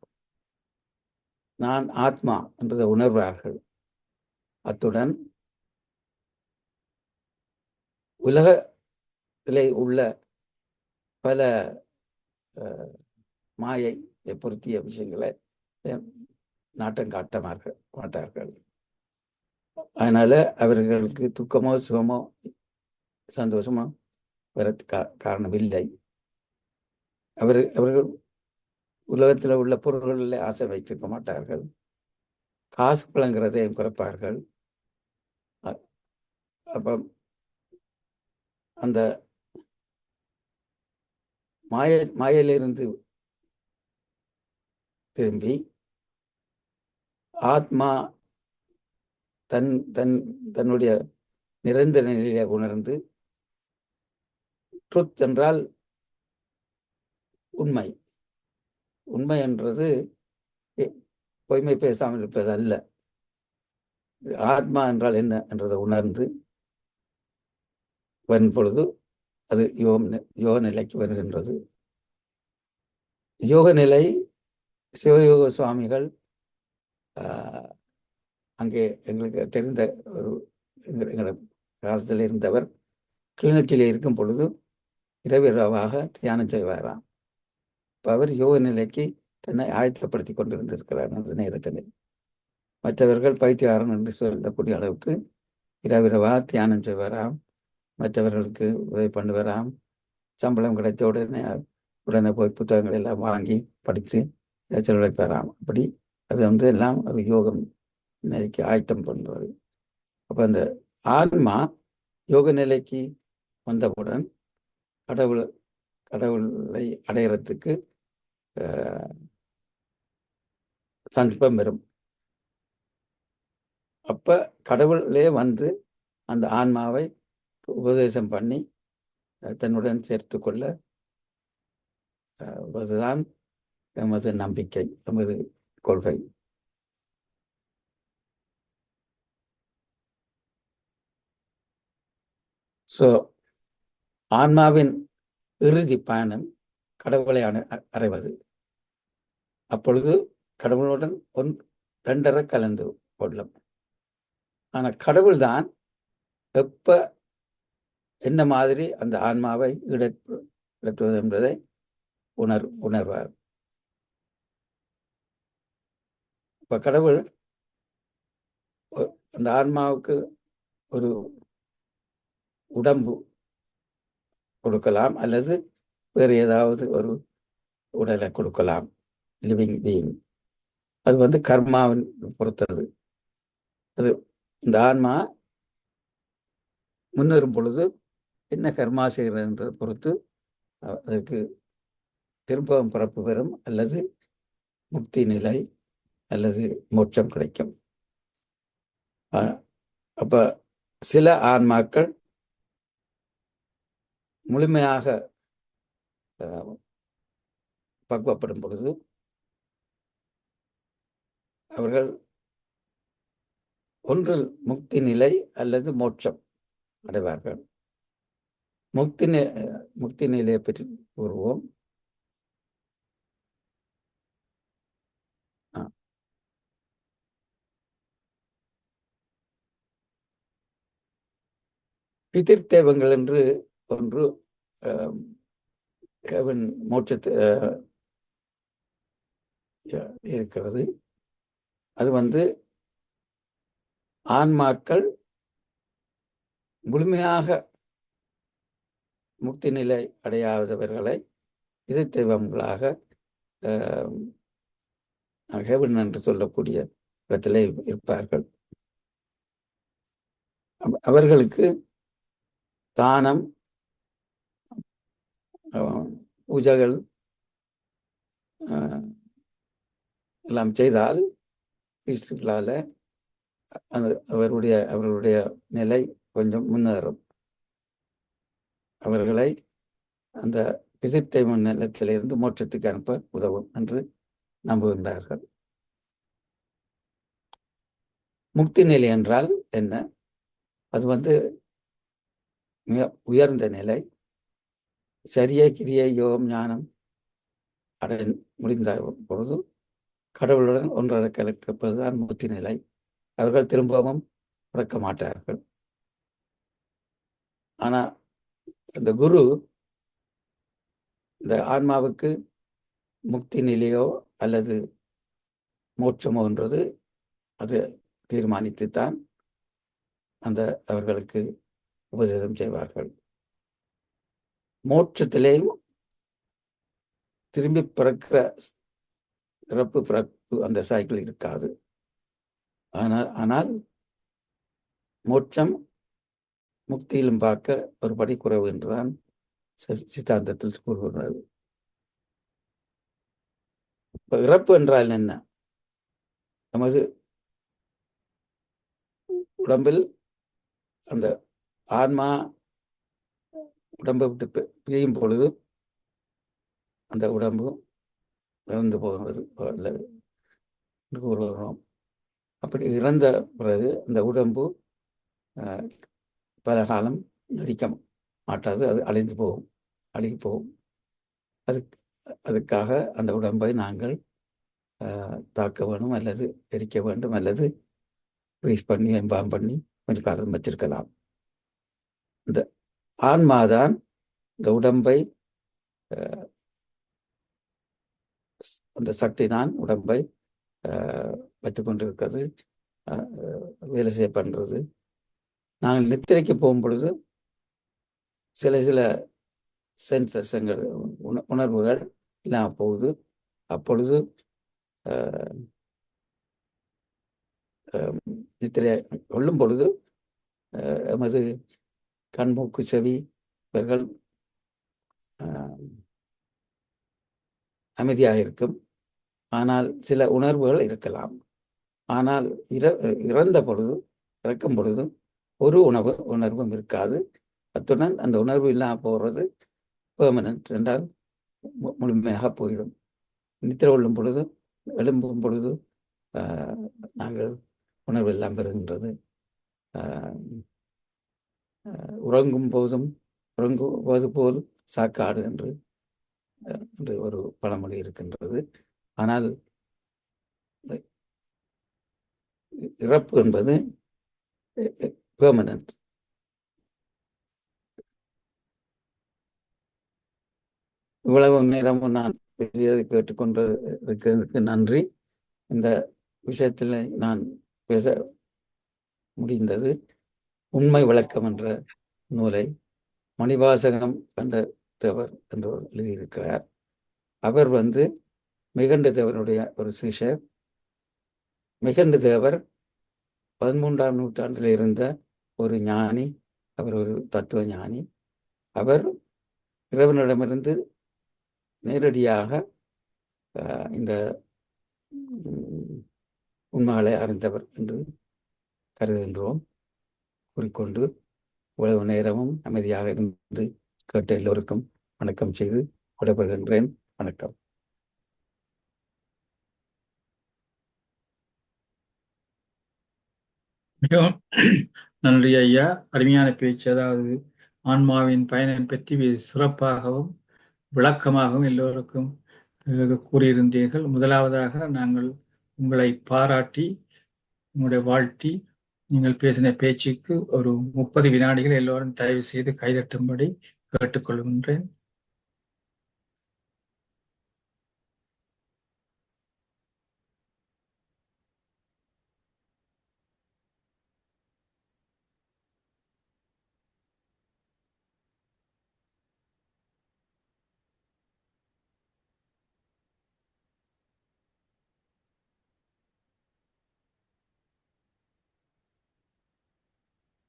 நான் ஆத்மா என்றதை உணர்வார்கள். அத்துடன் உலகத்திலே உள்ள பல மாயை பொருத்திய விஷயங்களை நாட்டம் காட்ட மாட்டார்கள். அதனால அவர்களுக்கு துக்கமோ சுகமோ சந்தோஷமோ வர காரணம் இல்லை. அவர்கள் உலகத்தில் உள்ள பொருள்களில் ஆசை வைத்திருக்க மாட்டார்கள். காசு பழங்கிறதையும் குறைப்பார்கள். அப்போ அந்த மாயிலிருந்து திரும்பி ஆத்மா தன்னுடைய நிறைந்த நிலையை உணர்ந்து, ட்ருத் என்றால் உண்மை, உண்மை என்றது பொய்மை பேசாமல் இருப்பது அல்ல. ஆத்மா என்றால் என்ன என்றதை உணர்ந்து வரும் பொழுது அது யோக நிலைக்கு வருகின்றது. யோக நிலை சிவயோக சுவாமிகள் அங்கே எங்களுக்கு தெரிந்த ஒரு எங்களோட காலத்தில் இருந்தவர் கிளிநொச்சியில் இருக்கும் பொழுது இரவாக தியானம் செய்வாராம். இப்போ அவர் யோக நிலைக்கு தன்னை ஆயத்தப்படுத்தி கொண்டிருந்திருக்கிறார். அந்த நேரத்தில் மற்றவர்கள் பைத்தியாரன் என்று சொல்லக்கூடிய அளவுக்கு இரவாக தியானம் செய்வாராம். மற்றவர்களுக்கு உதவி பண்ணுவாராம். சம்பளம் கிடைத்த உடனே போய் புத்தகங்கள் எல்லாம் வாங்கி படித்து செலவழிப்பாராம். அப்படி அது எல்லாம் ஒரு யோகம் நிலைக்கு ஆயத்தம் பண்ணுறது. அப்போ அந்த ஆன்மா யோக நிலைக்கு வந்தவுடன் கடவுளை அடையிறதுக்கு சந்தர்ப்பம் வரும். அப்போ கடவுளே வந்து அந்த ஆன்மாவை உபதேசம் பண்ணி தன்னுடன் சேர்த்து கொள்ள அதுதான் எமது நம்பிக்கை, எமது கொள்கை. ஸோ ஆன்மாவின் இறுதி பயணம் கடவுளை அடைவது. அப்பொழுது கடவுளுடன் ரெண்டரை கலந்து கொள்ளும். ஆனால் கடவுள் தான் எப்ப என்ன மாதிரி அந்த ஆன்மாவை ஈடுபடுத்துவது என்பதை உணர்வார். இப்ப கடவுள் அந்த ஆன்மாவுக்கு ஒரு உடம்பு கொடுக்கலாம், அல்லது வேறு ஏதாவது ஒரு உடலை கொடுக்கலாம், லிவிங் பீயிங். அது கர்மாவின் பொறுத்தது. அது இந்த ஆன்மா முன்னேறும் பொழுது என்ன கர்மா செய்கிறதுன்றதை பொறுத்து அதற்கு திரும்பவும் பிறப்பு பெறும், அல்லது முக்தி நிலை அல்லது மோட்சம் கிடைக்கும். அப்ப சில ஆன்மாக்கள் முழுமையாக அஹ், பக்குவப்படும் பொழுது அவர்கள் ஒன்றில் முக்தி நிலை அல்லது மோட்சம் அடைவார்கள். முக்தி நிலையை பற்றி கூறுவோம். பிதிர் தெய்வங்கள் என்று ஒன்று மோட்சத்து இருக்கிறது. அது ஆன்மாக்கள் முழுமையாக முக்தி நிலை அடையாதவர்களை இது தெய்வங்களாக ஹெவன் என்று சொல்லக்கூடிய இடத்திலே இருப்பார்கள். அவர்களுக்கு தானம், பூஜைகள் எல்லாம் செய்தால் அவர்களுடைய நிலை கொஞ்சம் முன்னேறும். அவர்களை அந்த பிதிர்த்தெய்வ நிலத்திலிருந்து மோட்சத்துக்கு அனுப்ப உதவும் என்று நம்புகின்றார்கள். முக்தி நிலை என்றால் என்ன? அது மிக உயர்ந்த நிலை. சரியை கிரியை யோகம் ஞானம் முடிந்த பொழுது கடவுளுடன் ஒன்றரை கலப்பதுதான் முக்தி நிலை. அவர்கள் திரும்பவும் பிறக்க மாட்டார்கள். ஆனா இந்த குரு இந்த ஆன்மாவுக்கு முக்தி நிலையோ அல்லது மோட்சமோ என்றது அது தீர்மானித்துத்தான் அவர்களுக்கு உபதேசம் செய்வார்கள். மோட்சத்திலேயும் திரும்பி பிறக்கிற பிறப்பு அந்த சைக்கிள் இருக்காது. ஆனால் மோட்சம் முக்தியிலும் பார்க்க ஒரு படி குறைவு என்றுதான் சித்தாந்தத்தில் கூறுகிறது. இறப்பு என்றால் என்ன? நமது உடம்பில் அந்த ஆன்மா உடம்பை விட்டு பிரியும் பொழுது அந்த உடம்பு இறந்து போகிறது கூறுகிறோம். அப்படி இறந்த பிறகு அந்த உடம்பு பல காலம் நடிக்க மாட்டாது. அது அழிந்து போகும், அழுகி போகும். அதுக்காக அந்த உடம்பை நாங்கள் தாக்க வேண்டும் அல்லது எரிக்க வேண்டும் அல்லது ஃப்ரீஸ் பண்ணி எம்பாம் பண்ணி கொஞ்சம் காலம் வச்சிருக்கலாம். இந்த ஆன்மாதான் இந்த உடம்பை அந்த சக்தி தான் உடம்பை வைத்து கொண்டிருக்கிறது, வேலை செய்ய பண்ணுறது. நாங்கள் நித்திரைக்கு போகும் பொழுது சில சென்சஸ்ங்கள் உணர்வுகள் இல்லாமல் போகுது. அப்பொழுது நித்திரை கொள்ளும் பொழுது எமது கண்மூக்கு செவி இவர்கள் அமைதியாக இருக்கும். ஆனால் சில உணர்வுகள் இருக்கலாம். ஆனால் இறந்த பொழுது இறக்கும் பொழுது ஒரு உணர்வும் இருக்காது. அத்துடன் அந்த உணர்வு இல்லாமல் போகிறது பெர்மனன்ட் என்றால் முழுமையாக போயிடும். நித்திரை கொள்ளும் பொழுது எழும்பும் பொழுது நாங்கள் உணர்வு எல்லாம் பெறுகின்றது. உறங்கும் போது போல் சாக்காடு என்று ஒரு பழமொழி இருக்கின்றது. ஆனால் இறப்பு என்பது பெர்மனன்ட். இவ்வளவு நேரமும் நான் பேசியதை கேட்டுக்கொண்டதற்கு நன்றி. இந்த விஷயத்தில் நான் பேச முடிந்தது. உண்மை விளக்கம் என்ற நூலை மணிவாசகம் கண்ட தேவர் என்றவர் எழுதியிருக்கிறார். அவர் மிகண்ட தேவனுடைய ஒரு சிஷ்யர். மிகண்ட தேவர் 13ஆம் நூற்றாண்டில் இருந்த ஒரு ஞானி. அவர் ஒரு தத்துவ ஞானி. அவர் இறைவனிடமிருந்து நேரடியாக இந்த உண்மைகளை அறிந்தவர் என்று கருதுகின்றோம். கூறிக்கொண்டு இவ்வளவு நேரமும் அமைதியாக இருந்து கேட்ட எல்லோருக்கும் வணக்கம் செய்து விடைபெறுகின்றேன். வணக்கம். மிகவும் நன்றி ஐயா. அருமையான பேச்சு. அதாவது ஆன்மாவின் பயனை பற்றி சிறப்பாகவும் விளக்கமாகவும் எல்லோருக்கும் கூறியிருந்தீர்கள். முதலாவதாக நாங்கள் உங்களை பாராட்டி உங்களுடைய வாழ்த்தி நீங்கள் பேசின பேச்சுக்கு ஒரு 30 வினாடிகள் எல்லோரும் தயவு செய்து கைதட்டும்படி கேட்டுக்கொள்கின்றேன்.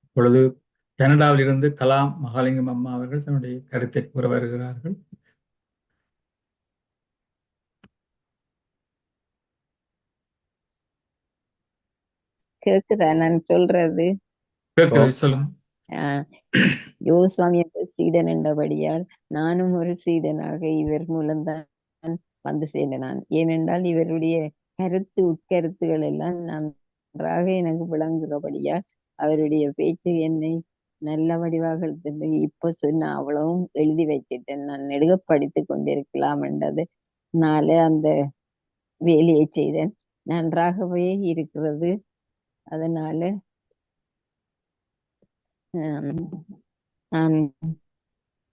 இப்பொழுது கனடாவில் இருந்து கலாம் மகாலிங்கம் அம்மா அவர்கள் தன்னுடைய கருத்தை கூற வருகிறார்கள். கேக்குதா நான் சொல்றது? சொல்லுங்க. யோசுவாமி சீடன் என்றபடியால் நானும் ஒரு சீடனாக இவர் மூலம்தான் வந்து சேர்ந்தனான். ஏனென்றால் இவருடைய உட்கருத்துகள் எல்லாம் நன்றாக எனக்கு விளங்குகிறபடியால் அவருடைய பேச்சு என்னை நல்ல வடிவாக இருந்தது. இப்ப சொன்ன அவ்வளவும் எழுதி வச்சிட்டேன். நான் நெடுக படித்து கொண்டிருக்கலாம் என்றதுனால அந்த வேலையை செய்தேன். நன்றாகவே இருக்கிறது. அதனால நான்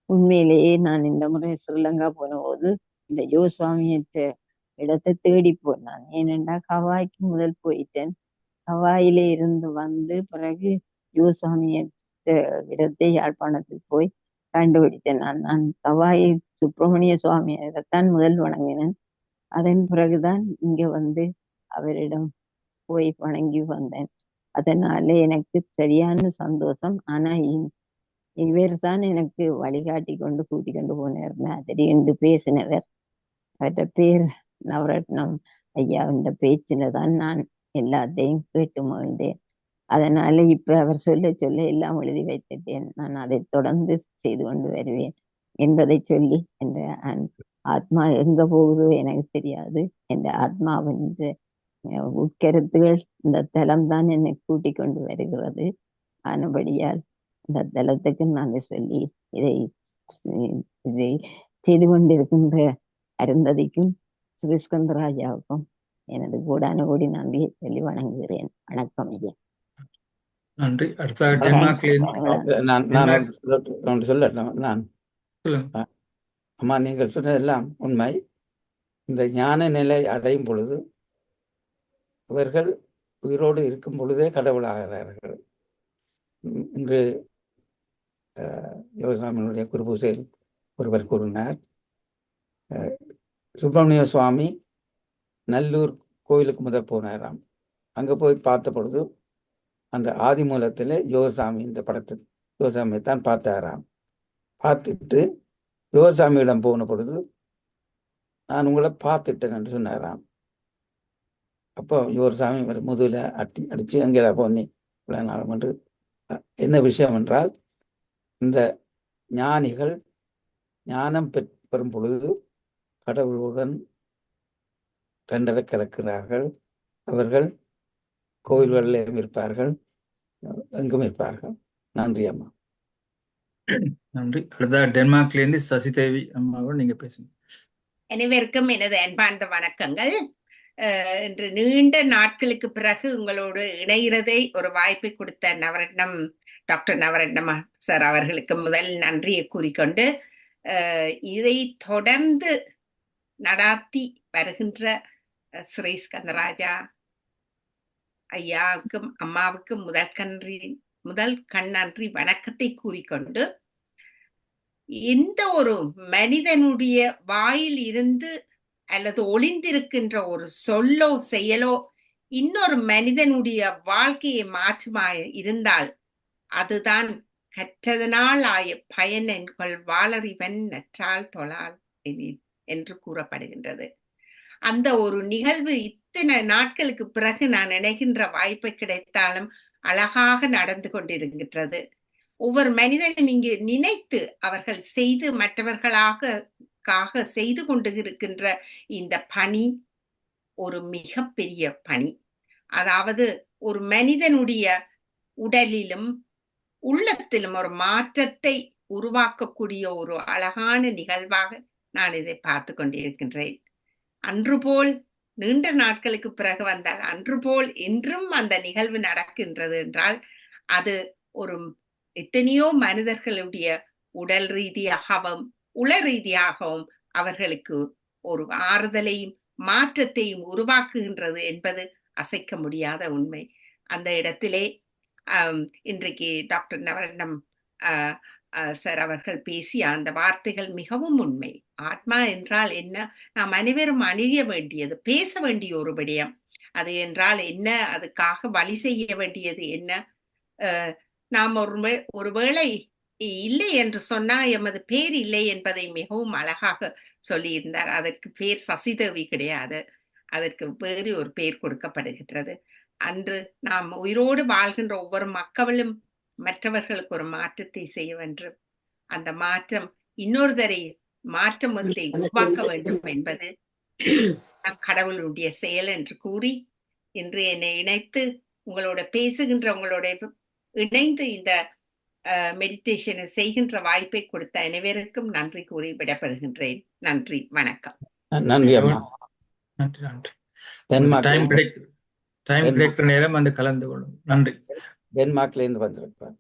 உண்மையிலேயே நான் இந்த முறை ஸ்ரீலங்கா போன போது இந்த யோசுவாமியற்ற இடத்தை தேடி போனான். ஏனென்றா ஹவாய்க்கு முதல் போயிட்டேன். ஹவாயிலே இருந்து வந்து பிறகு யோசுவாமியற்ற இடத்தை யாழ்ப்பாணத்துக்கு போய் கண்டுபிடித்தேன். நான் ஹவாய் சுப்பிரமணிய சுவாமியைத்தான் முதல் வணங்கினேன். அதன் பிறகுதான் இங்க வந்து அவரிடம் போய் வணங்கி வந்தேன். அதனால எனக்கு சரியான சந்தோஷம். ஆனா இவர் தான் எனக்கு வழிகாட்டி கொண்டு கூட்டி கொண்டு போனார் மாதிரி என்று பேசினவர். அவற்ற பேர் நவரத்னம் ஐயா. இந்த பேச்சில்தான் நான் எல்லாத்தையும் கேட்டு மகிழ்ந்தேன். அதனால இப்ப அவர் சொல்ல சொல்ல எல்லாம் எழுதி வைத்துட்டேன். நான் அதை தொடர்ந்து செய்து கொண்டு வருவேன் என்பதை சொல்லி என்ற ஆத்மா எங்க போகுதோ எனக்கு தெரியாது. என்ற ஆத்மாவின் உட்கருத்துகள் இந்த தலம்தான் என்னை கூட்டிக் கொண்டு வருகிறது. ஆனபடியால் இந்த தலத்துக்கு நான் சொல்லி இதை செய்து கொண்டிருக்கின்ற அருந்ததிக்கும் ஸ்ரீஸ்கந்தராஜாவுக்கும் எனது கூடான கூடி நன்றியை சொல்லி வணங்குகிறேன். வணக்கம் ஐயா. நன்றி. நான் சொல்லட்டும். அம்மா, நீங்கள் சொன்னதெல்லாம் உண்மை. இந்த ஞான நிலை அடையும் பொழுது இவர்கள் உயிரோடு இருக்கும் பொழுதே கடவுளாகிறார்கள். இன்று யோகசாமியினுடைய குருபூசையில் ஒருவர் கூறினார், சுப்பிரமணிய சுவாமி நல்லூர் கோயிலுக்கு முதல் போனாராம். அங்கே போய் பார்த்த பொழுது அந்த ஆதி மூலத்தில் யோகசாமி இந்த படத்தை யோகசாமியை தான் பார்த்தாராம். பார்த்துட்டு யோகசாமியிடம் போன பொழுது நான் உங்களை பார்த்துட்டேன் என்று சொன்னாராம். அப்போ யோகசாமி முதுகில் அடித்து அங்கேடா போனி இவ்வளோ நாளும் என்று. என்ன விஷயம் என்றால், இந்த ஞானிகள் ஞானம் பெறும் பொழுது கடவுளுடன் ரெண்டரை கலக்கிறார்கள். அவர்கள் கோயில்களிலும் இருப்பார்கள், எங்கும் இருப்பார்கள். நன்றி அம்மா. நன்றி. அடுத்த டென்மார்க்லேருந்து சசிதேவி அம்மாவோடு நீங்க பேசுங்க. அனைவருக்கும் எனது அன்பார்ந்த வணக்கங்கள். இன்று நீண்ட நாட்களுக்கு பிறகு உங்களோடு இணைகிறதை ஒரு வாய்ப்பை கொடுத்த டாக்டர் நவரத்னம் சார் அவர்களுக்கு முதல் நன்றியை கூறிக்கொண்டு, இதை தொடர்ந்து நடாத்தி வருகின்ற ஸ்ரீ ஸ்கந்தராஜா ஐயாவுக்கும் அம்மாவுக்கும் முதல் கண்ணன்றி வணக்கத்தை கூறிக்கொண்டு, எந்த ஒரு மனிதனுடைய வாயில் இருந்து அல்லது ஒளிந்திருக்கின்ற ஒரு சொல்லோ செயலோ இன்னொரு மனிதனுடைய வாழ்க்கையை மாற்றுமாய் இருந்தால் அதுதான் கற்றதனால் ஆய பயன் என்கொள் வாளறிவன் நற்றால் தொழால் என்று கூறப்படுகின்றது. அந்த ஒரு நிகழ்வு இத்தனை நாட்களுக்கு பிறகு நான் நினைக்கின்ற வாய்ப்பு கிடைத்தாலும் அழகாக நடந்து கொண்டிருக்கின்றது. ஒவ்வொரு மனிதனும் இங்கு நினைத்து அவர்கள் செய்து மற்றவர்களாக மாற்றத்திற்காக செய்து கொண்டு இருக்கின்ற இந்த பணி ஒரு மிகப்பெரிய பணி. அதாவது ஒரு மனிதனுடைய உடலிலும் உள்ளத்திலும் ஒரு மாற்றத்தை உருவாக்கக்கூடிய ஒரு அழகான நிகழ்வாக நான் இதை பார்த்து கொண்டிருக்கின்றேன். அன்று போல் நீண்ட நாட்களுக்கு பிறகு வந்தால் அன்று போல் இன்றும் அந்த நிகழ்வு நடக்கின்றது என்றால் அது ஒரு எத்தனையோ மனிதர்களுடைய உடல் ரீதியாகவும் உள ரீதியாகவும் அவர்களுக்கு ஒரு ஆறுதலையும் மாற்றத்தையும் உருவாக்குகின்றது என்பது அசைக்க முடியாத உண்மை. அந்த இடத்திலே இன்றைக்கு டாக்டர் நவரத்னம் சார் அவர்கள் பேசிய அந்த வார்த்தைகள் மிகவும் உண்மை. ஆத்மா என்றால் என்ன? நாம் அனைவரும் அணிய வேண்டியது, பேச வேண்டிய ஒரு விடயம். அது என்றால் என்ன? அதுக்காக வழி செய்ய வேண்டியது என்ன? நாம் ஒருவேளை இல்லை என்று சொன்னா எமது பேர் இல்லை என்பதை மிகவும் அழகாக சொல்லியிருந்தார். அதற்கு பேர் சசிதேவி கிடையாது, அதற்கு வேறு ஒரு பேர் கொடுக்கப்படுகின்றது. அன்று நாம் உயிரோடு வாழ்கின்ற ஒவ்வொரு மக்களும் மற்றவர்களுக்கு ஒரு மாற்றத்தை செய்ய வேண்டும். அந்த மாற்றம் இன்னொருவரை மாற்றத்தை உருவாக்க வேண்டும் என்பது கடவுளுடைய செயல் என்று கூறி இன்று என்னை இணைத்து உங்களோட பேசுகின்ற உங்களோட இணைந்து இந்த மெடிடேஷனை செய்கின்ற வாய்ப்பை கொடுத்த அனைவருக்கும் நன்றி கூறி விடப்படுகின்றேன். நன்றி, வணக்கம். நன்றி அம்மா. நன்றி நன்றி. டென்மார்க் டைம் கிடைக்கிற நேரம் வந்து கலந்து கொள்ளும். நன்றி. டென்மார்க்ல இருந்து வந்திருப்பார்.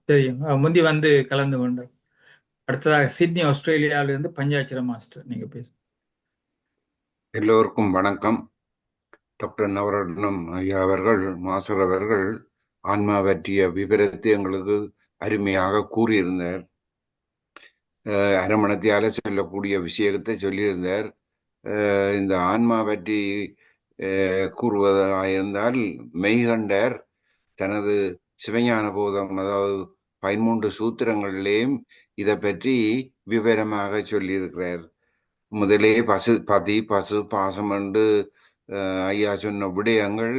தெரியும், முந்தி வந்து கலந்து கொண்டோம். அடுத்ததாக சிட்னி ஆஸ்திரேலியாவில இருந்து பஞ்சாட்சர மாஸ்டர், நீங்க பேச. எல்லோருக்கும் வணக்கம். டாக்டர் நவரத்னம் ஐயா அவர்கள், மாஸ்டர் அவர்கள் ஆன்மா பற்றிய விவரத்தை எங்களுக்கு அருமையாக கூறியிருந்தார். அரமணத்தியால சொல்லக்கூடிய விஷயத்தை சொல்லியிருந்தார். இந்த ஆன்மா பற்றி கூறுவதாயிருந்தால் மெய்கண்டர் தனது சிவஞான போதம், அதாவது 13 சூத்திரங்களிலேயும் இதை பற்றி விவரமாக சொல்லியிருக்கிறார். முதலே பதி பசு பாசம் என்று ஐயா சொன்ன விடயங்கள்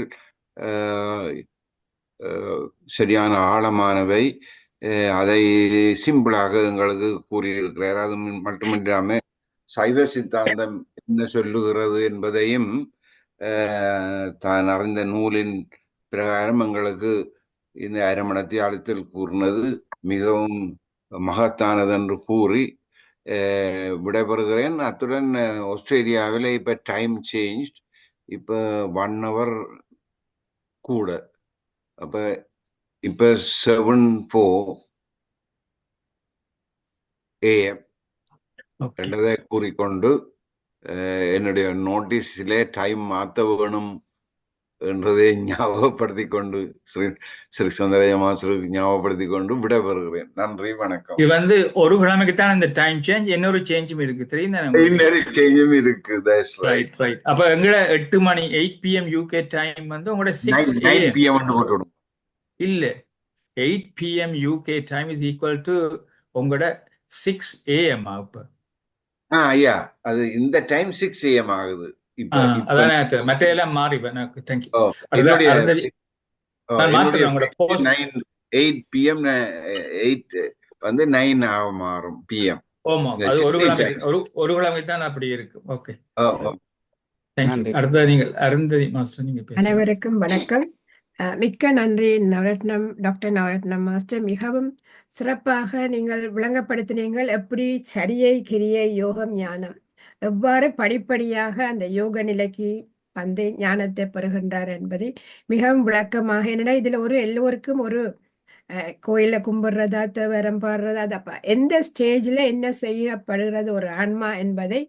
சரியான ஆழமானவை. அதை சிம்பிளாக எங்களுக்கு கூறியிருக்கிறார். அது மட்டுமில்லாமல் சைவ சித்தாந்தம் என்ன சொல்லுகிறது என்பதையும் தான் அறிந்த நூலின் பிரகாரம் எங்களுக்கு இந்த அரமணத்தியாலத்தில் கூறினது மிகவும் மகத்தானது என்று கூறி விடைபெறுகிறேன். அத்துடன் ஆஸ்திரேலியாவில் இப்போ டைம் சேஞ்ச், இப்போ 1 hour கூட. அப்போ இப்போ 7:04 AM என்றதை கூறிக்கொண்டு என்னுடைய நோட்டீஸிலே டைம் மாற்ற வேணும் என்றதை ஞாபகப்படுத்தி கொண்டு ஸ்ரீ சுந்தரய்யா மாஸ்டருக்கு ஞாபகப்படுத்தி கொண்டு விடைபெறுகிறேன். நன்றி, வணக்கம். இது வந்து ஒரு கிழமைக்கு தான் இந்த டைம் சேஞ்ச், இன்னொரு சேஞ்சும் இருக்கு, தெரியும். இன்னொரு சேஞ்சும் இருக்கு. அப்ப எங்கட 8 மணி 8 PM UK டைம் வந்து உங்களோட 6 PM போட்டுடும். இல்ல, 8 PM UK time is equal to உங்களோட 6 AM. அப்ப ஐயா, அது இந்த டைம் 6 AM ஆகுது. மற்ற எல்லாம் மாறி. தேங்க்யூ. 8 PM 8 வந்து 9 ஆக மாறும் PM. அது ஒரு கிழமை தான் அப்படி இருக்கு. ஓகே, அடுத்தது நீங்கள் அருந்ததி மாஸ்டர், நீங்க பேசுங்க. அனைவருக்கும் வணக்கம். மிக்க நன்றி நவரத்னம், டாக்டர் நவரத்னம் மாஸ்டர். மிகவும் சிறப்பாக நீங்கள் விளங்கப்படுத்தினீங்கள். எப்படி சரியை கிரியை யோகம் ஞானம் எவ்வாறு படிப்படியாக அந்த யோக நிலைக்கு வந்து ஞானத்தை பெறுகின்றார் என்பதை மிகவும் விளக்கமாக. என்னடா இதுல எல்லோருக்கும் ஒரு கோயில கும்பிடுறதா, தேவரம் பாடுறதா, அது எந்த ஸ்டேஜ்ல என்ன செய்யப்படுகிறது ஒரு ஆன்மா என்பதை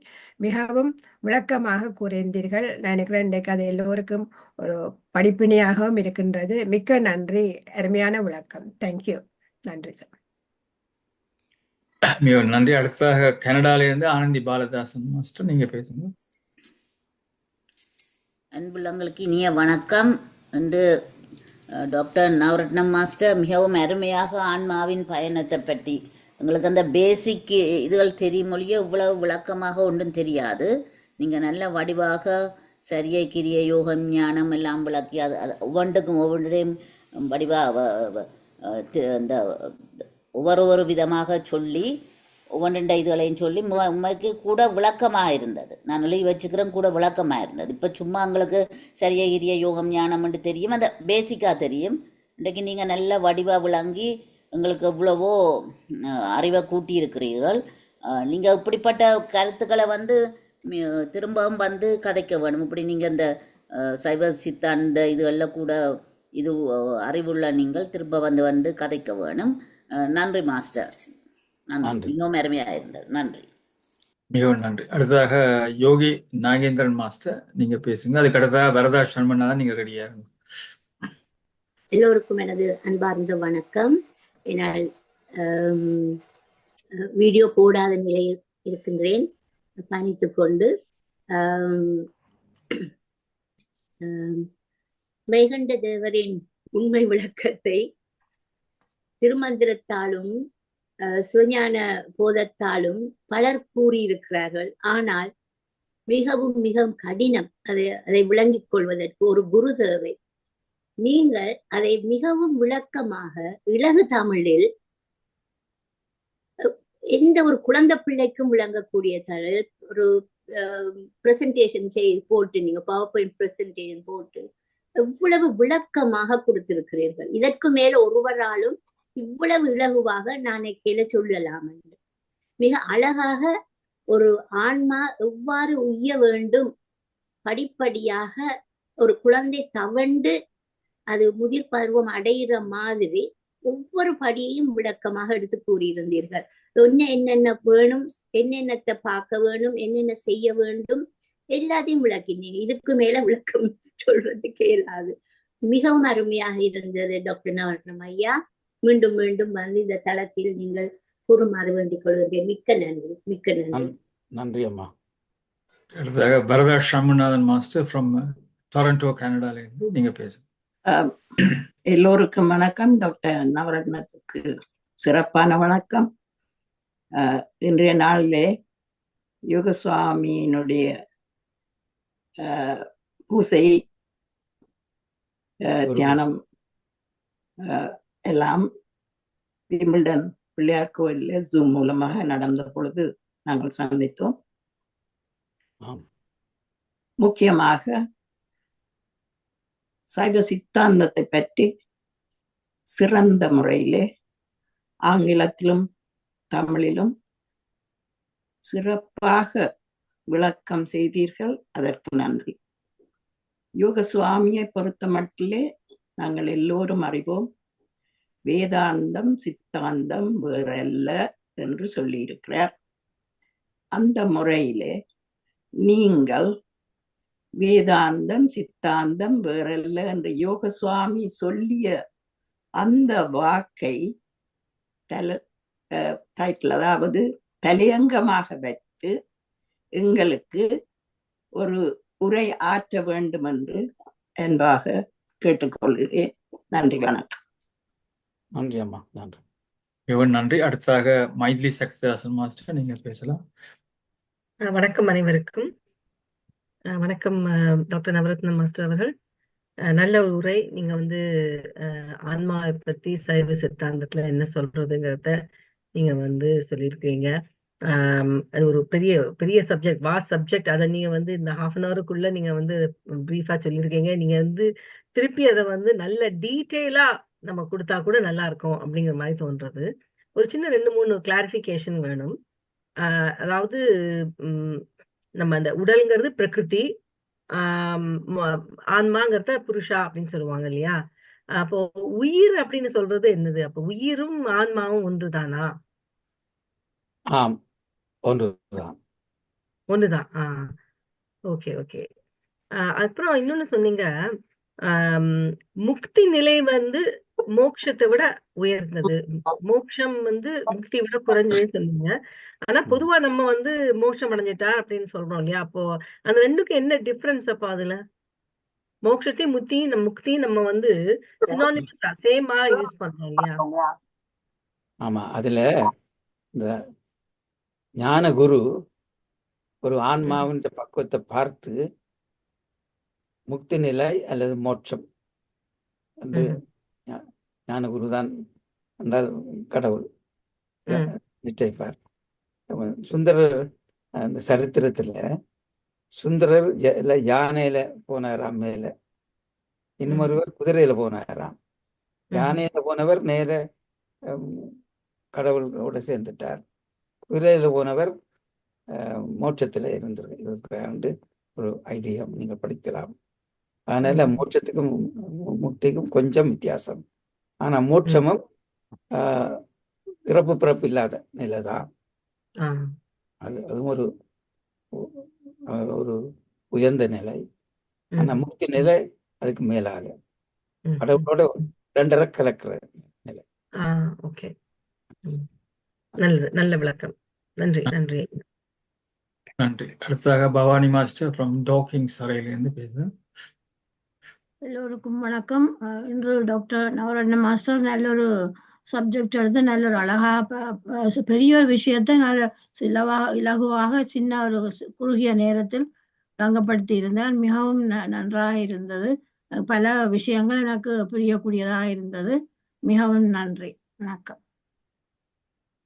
மிகவும் விளக்கமாக கூறியிருந்தீர்கள். நான் நினைக்கிறேன் இன்றைக்கு அது எல்லோருக்கும் ஒரு படிப்பினையாகவும் இருக்கின்றது. மிக்க நன்றி, அருமையான விளக்கம். தேங்க்யூ. நன்றி சார். மிகவும் நன்றி. அடுத்ததாக கனடால இருந்து ஆனந்தி பாலதாசன் மாஸ்டர், நீங்க பேசுங்க. அன்புள்ளங்களுக்கு இனிய வணக்கம். என்று டாக்டர் நவரத்னம் மாஸ்டர் மிகவும் அருமையாக ஆன்மாவின் பயணத்தை பற்றி எங்களுக்கு அந்த பேசிக் இதுகள் தெரியும் மொழியே இவ்வளவு விளக்கமாக ஒன்றும் தெரியாது. நீங்கள் நல்ல வடிவாக சரியை கிரிய யோகம் ஞானம் எல்லாம் விளக்கி அது ஒவ்வொன்றுக்கும் ஒவ்வொன்றையும் வடிவாக அந்த ஒவ்வொரு விதமாக சொல்லி ஒவ்வொன்றுண்ட இதுகளையும் சொல்லி உண்மைக்கு கூட விளக்கமாக இருந்தது. நான் எழுதி வச்சுக்கிறேன், கூட விளக்கமாக இருந்தது. இப்போ சும்மா எங்களுக்கு சரியா இரிய யோகம் ஞானம்னு தெரியும், அந்த பேசிக்காக தெரியும். இன்றைக்கு நீங்கள் நல்ல வடிவாக விளங்கி எங்களுக்கு எவ்வளவோ அறிவை கூட்டி இருக்கிறீர்கள். நீங்கள் இப்படிப்பட்ட கருத்துக்களை வந்து திரும்பவும் வந்து கதைக்க வேணும். இப்படி நீங்கள் இந்த சைவ சித்தாந்த இதுகளில் கூட இது அறிவுள்ள நீங்கள் திரும்ப வந்து கதைக்க வேணும். நன்றி மாஸ்டர், நன்றி, மிகவும் அருமையாக இருந்தது. நன்றி, மிகவும் நன்றி. அடுத்ததாக யோகி நாகேந்திரன் மாஸ்டர் நீங்க பேசுங்க. அதுக்கு அடுத்ததாக வரதா சண்மனா நீங்க ரெடியா இருங்க. எல்லோருக்கும் எனது அன்பார்ந்த வணக்கம். என்னால் வீடியோ போடாத நிலையில் இருக்கின்றேன், பயணித்துக் கொண்டு. மெய்கண்ட தேவரின் உண்மை விளக்கத்தை திருமந்திரத்தாலும் சிவஞான போதத்தாலும் பலர் கூறியிருக்கிறார்கள். ஆனால் மிகவும் கடினம் அதை விளங்கிக் கொள்வதற்கு ஒரு குரு தேவை. நீங்கள் அதை மிகவும் விளக்கமாக இலகு தமிழில் எந்த ஒரு குழந்தை பிள்ளைக்கும் விளங்கக்கூடிய ஒரு பிரசன்டேஷன் போட்டு, நீங்க பவர் பாயிண்ட் பிரசன்டேஷன் போட்டு எவ்வளவு விளக்கமாக கொடுத்திருக்கிறீர்கள். இதற்கு மேல ஒருவராலும் இவ்வளவு இலகுவாக நான் கேள சொல்லலாம் என்று மிக அழகாக ஒரு ஆன்மா எவ்வாறு உய்ய வேண்டும், படிப்படியாக ஒரு குழந்தை தவண்டு அது முதிர் பருவம் அடைகிற மாதிரி ஒவ்வொரு படியையும் விளக்கமாக எடுத்து கூறியிருந்தீர்கள். என்னென்ன வேணும், என்னென்னத்தை பார்க்க வேணும், என்னென்ன செய்ய வேண்டும், எல்லாத்தையும் விளக்கினீங்க. இதுக்கு மேல விளக்கம் சொல்றதுக்கு இயலாது. மிகவும் அருமையாக இருந்தது டாக்டர் நவரத்னம் ஐயா. மீண்டும் மீண்டும் வந்து இந்த தளத்தில் நீங்கள் கூறுமாறு வேண்டிக் கொள்கிறேன். மிக்க நன்றி, மிக்க நன்றி. நன்றி அம்மா. அடுத்ததாக வரதா சண்முநாதன் மாஸ்டர் ஃப்ரம் டொரண்டோ, கனடால இருந்து நீங்க பேசுங்க. எல்லோருக்கும் வணக்கம். டாக்டர் நவரத்னத்துக்கு சிறப்பான வணக்கம். இன்றைய நாளிலே யோகசுவாமியினுடைய பூசை, தியானம் எல்லாம் விம்பிள்டன் பிள்ளையார் கோயிலில் ஜூம் மூலமாக நடந்த பொழுது நாங்கள் சந்தித்தோம். முக்கியமாக சைவ சித்தாந்தத்தை பற்றி சிறந்த முறையிலே ஆங்கிலத்திலும் தமிழிலும் சிறப்பாக விளக்கம் செய்தீர்கள். அதற்கு நன்றி. யோக சுவாமியை பொறுத்த மட்டிலே நாங்கள் எல்லோரும் அறிவோம், வேதாந்தம் சித்தாந்தம் வேறல்ல என்று சொல்லியிருக்கிறார். அந்த முறையிலே நீங்கள் வேதாந்தம் சித்தாந்தம் வேறல்ல என்று யோக சுவாமி சொல்லிய அந்த வாக்கை டைட்டில், அதாவது தலையங்கமாக வைத்து எங்களுக்கு ஒரு உரை ஆற்ற வேண்டும் என்று என்பாக கேட்டுக்கொள்கிறேன். நன்றி, வணக்கம். நன்றி அம்மா, நன்றி. நன்றி. அடுத்ததாக மைத்லி சக்திதாசன் மாஸ்டர் நீங்க பேசலாம். வணக்கம் அனைவருக்கும். வணக்கம் டாக்டர் நவரத்னம் மாஸ்டர் அவர்கள். நல்ல ஒரு உரை. நீங்க வந்து ஆன்மாவை பத்தி சைவ சித்தாந்தத்துல என்ன சொல்றதுங்கிறத நீங்க வந்து சொல்லியிருக்கீங்க. அது ஒரு பெரிய பெரிய சப்ஜெக்ட், வாஸ்ட் சப்ஜெக்ட். அதை நீங்க வந்து இந்த 1/2 an hour நீங்க வந்து பிரீஃபா சொல்லியிருக்கீங்க. நீங்க வந்து திருப்பி அதை வந்து நல்ல டீட்டெயிலா நம்ம கொடுத்தா கூட நல்லா இருக்கும் அப்படிங்கிற மாதிரி தோன்றது. ஒரு சின்ன 2-3 கிளாரிபிகேஷன் வேணும். அதாவது நம்ம அந்த உடல்ங்கிறது பிரகிருதி, ஆன்மாங்கிறத புருஷா அப்படின்னு சொல்லுவாங்க இல்லையா? அப்போ உயிர் அப்படின்னு சொல்றது என்னது? அப்போ உயிரும் ஆன்மாவும் ஒன்றுதானா? ஆம், ஒன்றுதான். ஒண்ணுதான். Okay okay. அப்புறம் இன்னொன்னு சொன்னீங்க, முக்தி நிலை வந்து மோட்சத்தை விட உயர்ந்தது, மோட்சம் வந்து முக்தி விட குறைஞ்சதுன்னு சொன்னீங்க. ஆனா பொதுவா நம்ம வந்து மோட்சம் அடைஞ்சிட்டா அப்படின்னு சொல்றோம் இல்லையா? அப்போ அந்த ரெண்டுக்கும் என்ன டிஃபரன்ஸ்? அப்போ அதுல மோட்சத்தையும் முக்தியும் நம்ம வந்து சினானிமஸா சேமா யூஸ் பண்றோம் இல்லையா? ஆமா, அதுல இந்த ஞான குரு ஒரு ஆன்மாவின் பக்குவத்தை பார்த்து முக்தி நிலை அல்லது மோட்சம் என்று ஞான குருதான் என்றால் கடவுள் நிச்சயிப்பார். சுந்தரர் அந்த சரித்திரத்துல சுந்தரர் யானையில போனாராம் மேல, இன்னொருவர் குதிரையில போனாராம். யானையில போனவர் நேர கடவுளோட சேர்ந்துட்டார். குதிரையில போனவர் மோட்சத்துல இருக்கிறார் ஒரு ஐதீகம் நீங்க படிக்கலாம். அதனால மோட்சத்துக்கும் முக்திக்கும் கொஞ்சம் வித்தியாசம். ஆனா மோட்சமும் இறப்பு பிறப்பு இல்லாத நிலைதான். அதுவும் ஒரு உயர்ந்த நிலை. ஆனா முக்தி நிலை அதுக்கு மேலாக கடவுளோட ரெண்டரை கலக்கிற நிலை. ஓகே, நல்லது, நல்ல விளக்கம். நன்றி, நன்றி, நன்றி. அடுத்ததாக பவானி மாஸ்டர் ஃப்ரம் டாக்கிங் சரையிலிருந்து பேசுகிறேன். எல்லோருக்கும் வணக்கம். இன்று டாக்டர் நவரத்னம் மாஸ்டர் நல்ல ஒரு சப்ஜெக்ட் எடுத்து நல்ல ஒரு அழகா பெரிய ஒரு விஷயத்தை நல்ல இலகுவாக சின்ன ஒரு குறுகிய நேரத்தில் ரங்கப்படுத்தி இருந்தால் மிகவும் நன்றாக இருந்தது. பல விஷயங்கள் எனக்கு புரியக்கூடியதாக இருந்தது. மிகவும் நன்றி. வணக்கம்.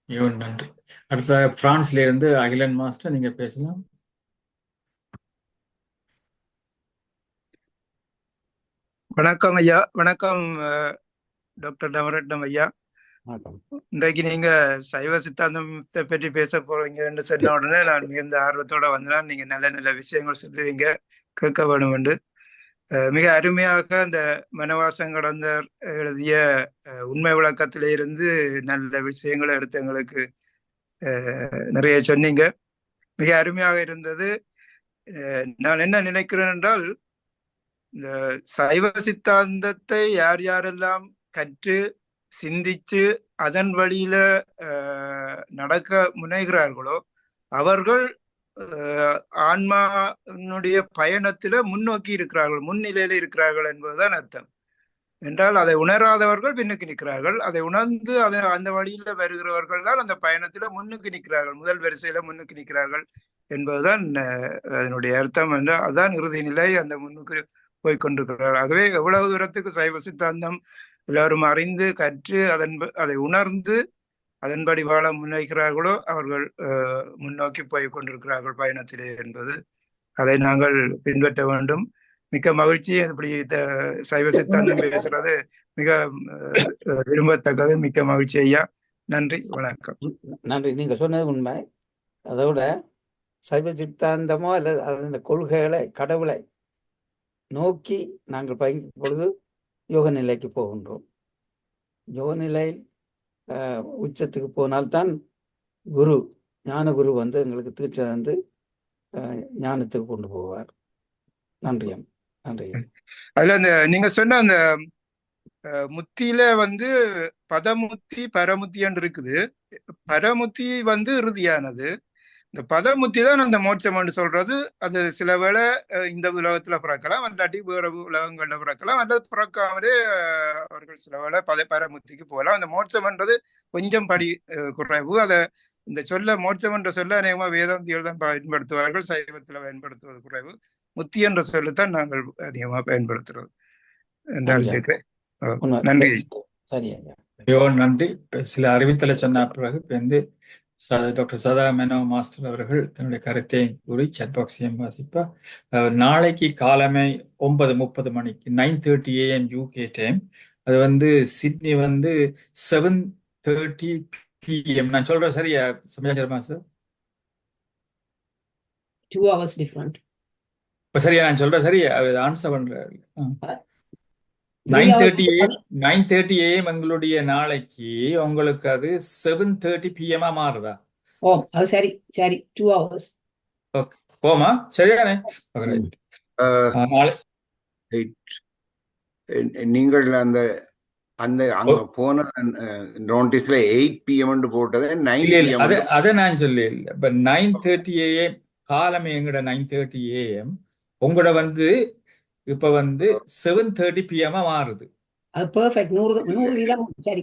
மிகவும் நன்றி. அடுத்ததாக பிரான்ஸ்ல இருந்து அகிலன் மாஸ்டர், நீங்க பேசலாம். வணக்கம் ஐயா. வணக்கம் டாக்டர் நவரத்னம் ஐயா. இன்றைக்கு நீங்க சைவ சித்தாந்தத்தை பற்றி பேச போறீங்கன்னு சொன்ன உடனே நான் மிகுந்த ஆர்வத்தோட வந்தேன். நீங்க நல்ல நல்ல விஷயங்கள் சொல்லுவீங்க, கேட்க வேணும் என்று. மிக அருமையாக அந்த மனவாசம் கடந்தர் எழுதிய உண்மை விளக்கத்தில இருந்து நல்ல விஷயங்களை எடுத்து எங்களுக்கு நிறைய சொன்னீங்க. மிக அருமையாக இருந்தது. நான் என்ன நினைக்கிறேன் என்றால், இந்த சைவ சித்தாந்தத்தை யார் யாரெல்லாம் கற்று சிந்திச்சு அதன் வழியில நடக்க முனைகிறார்களோ அவர்கள் ஆன்மாவினுடைய பயணத்தில முன்னோக்கி இருக்கிறார்கள், முன்னிலையில இருக்கிறார்கள் என்பதுதான் அர்த்தம். என்றால் அதை உணராதவர்கள் பின்னுக்கு நிற்கிறார்கள். அதை உணர்ந்து அந்த வழியில வருகிறவர்கள் தான் அந்த பயணத்தில முன்னுக்கு நிற்கிறார்கள், முதல் வரிசையில முன்னுக்கு நிற்கிறார்கள் என்பதுதான் அதனுடைய அர்த்தம். என்றால் அதுதான் இறுதி நிலை, அந்த முன்னுக்கு போய்கொண்டிருக்கிறார்கள். ஆகவே எவ்வளவு தூரத்துக்கு சைவ சித்தாந்தம் எல்லாரும் அறிந்து கற்று அதை உணர்ந்து அதன்படி வாழ முன்வைக்கிறார்களோ அவர்கள் முன்னோக்கி போய் கொண்டிருக்கிறார்கள் பயணத்திலே என்பது, அதை நாங்கள் பின்பற்ற வேண்டும். மிக்க மகிழ்ச்சி. இப்படி சைவ சித்தாந்தம் பேசுறது மிக விரும்பத்தக்கது. மிக்க மகிழ்ச்சி ஐயா. நன்றி, வணக்கம். நன்றி. நீங்க சொன்னது உண்மை. அதோட சைவ சித்தாந்தமோ அல்லது அந்த கொள்கைகளை கடவுளை நோக்கி நாங்கள் பயணிக்கும் பொழுது யோக நிலைக்கு போகின்றோம். யோக நிலை உச்சத்துக்கு போனால்தான் குரு, ஞான குரு வந்து எங்களுக்கு தீட்சை வந்து ஞானத்துக்கு கொண்டு போவார். நன்றி, நன்றி. அதுல அந்த நீங்க சொன்ன அந்த முத்தியில வந்து பதமுத்தி பரமுத்தி என்று இருக்குது. பரமுத்தி வந்து இறுதியானது. இந்த பதமுத்தி தான் அந்த மோட்சம் என்று சொல்றது. அது சில வேளை இந்த உலகத்துல பிறக்கலாம், அல்லாட்டி வேற உலகங்கள்ல பிறக்கலாம், அல்லது பிறக்காமலே அவர்கள் சில வேளை பரமுத்திக்கு போகலாம். அந்த மோட்சம் என்றது கொஞ்சம் படி குறைவு. அதை இந்த சொல்ல மோட்சம் என்ற சொல்ல அநேகமா வேதாந்திகள் தான் பயன்படுத்துவார்கள், சைவத்துல பயன்படுத்துவது குறைவு. முத்தி என்ற சொல்லுத்தான் நாங்கள் அதிகமா பயன்படுத்துறது என்றால் இருக்கிறேன். நன்றி. சரி, நன்றி. சில அறிவித்தலை சொன்ன பிறகு வந்து டாக்டர் சதா மேனோ மாஸ்டர் அவர்கள் தன்னுடைய கருத்தை கூறி சட்பாக்ஸையும் வாசிப்பார். நாளைக்கு காலமே 9:30 மணிக்கு 9:30 AM UK டைம். அது வந்து சிட்னி வந்து 7:30 PM. நான் சொல்றேன் சரியா சமயாச்சாரமா சார்? 2 hours different. இப்ப சரியா நான் சொல்றேன் சரியா? அது ஆன்சர் பண்றாரு. 9:30 AM எங்களுடைய நாளைக்கு உங்களுக்கு அது 7:30 PM மாறுதா? அது சரி சரி, 2 hours. ஓகே, போமா சரியானே. நீங்கள் அந்த அந்த அங்க போன நோட்டீஸ்ல 8 PM போட்டது 9 PM. அதை நான் சொல்லி இல்லை. இப்ப 9:30 AM காலமே எங்கட 9:30 AM உங்களோட வந்து இப்ப வந்து 7:30 PM மாறுது. அது பெர்ஃபெக்ட். 100% சரி.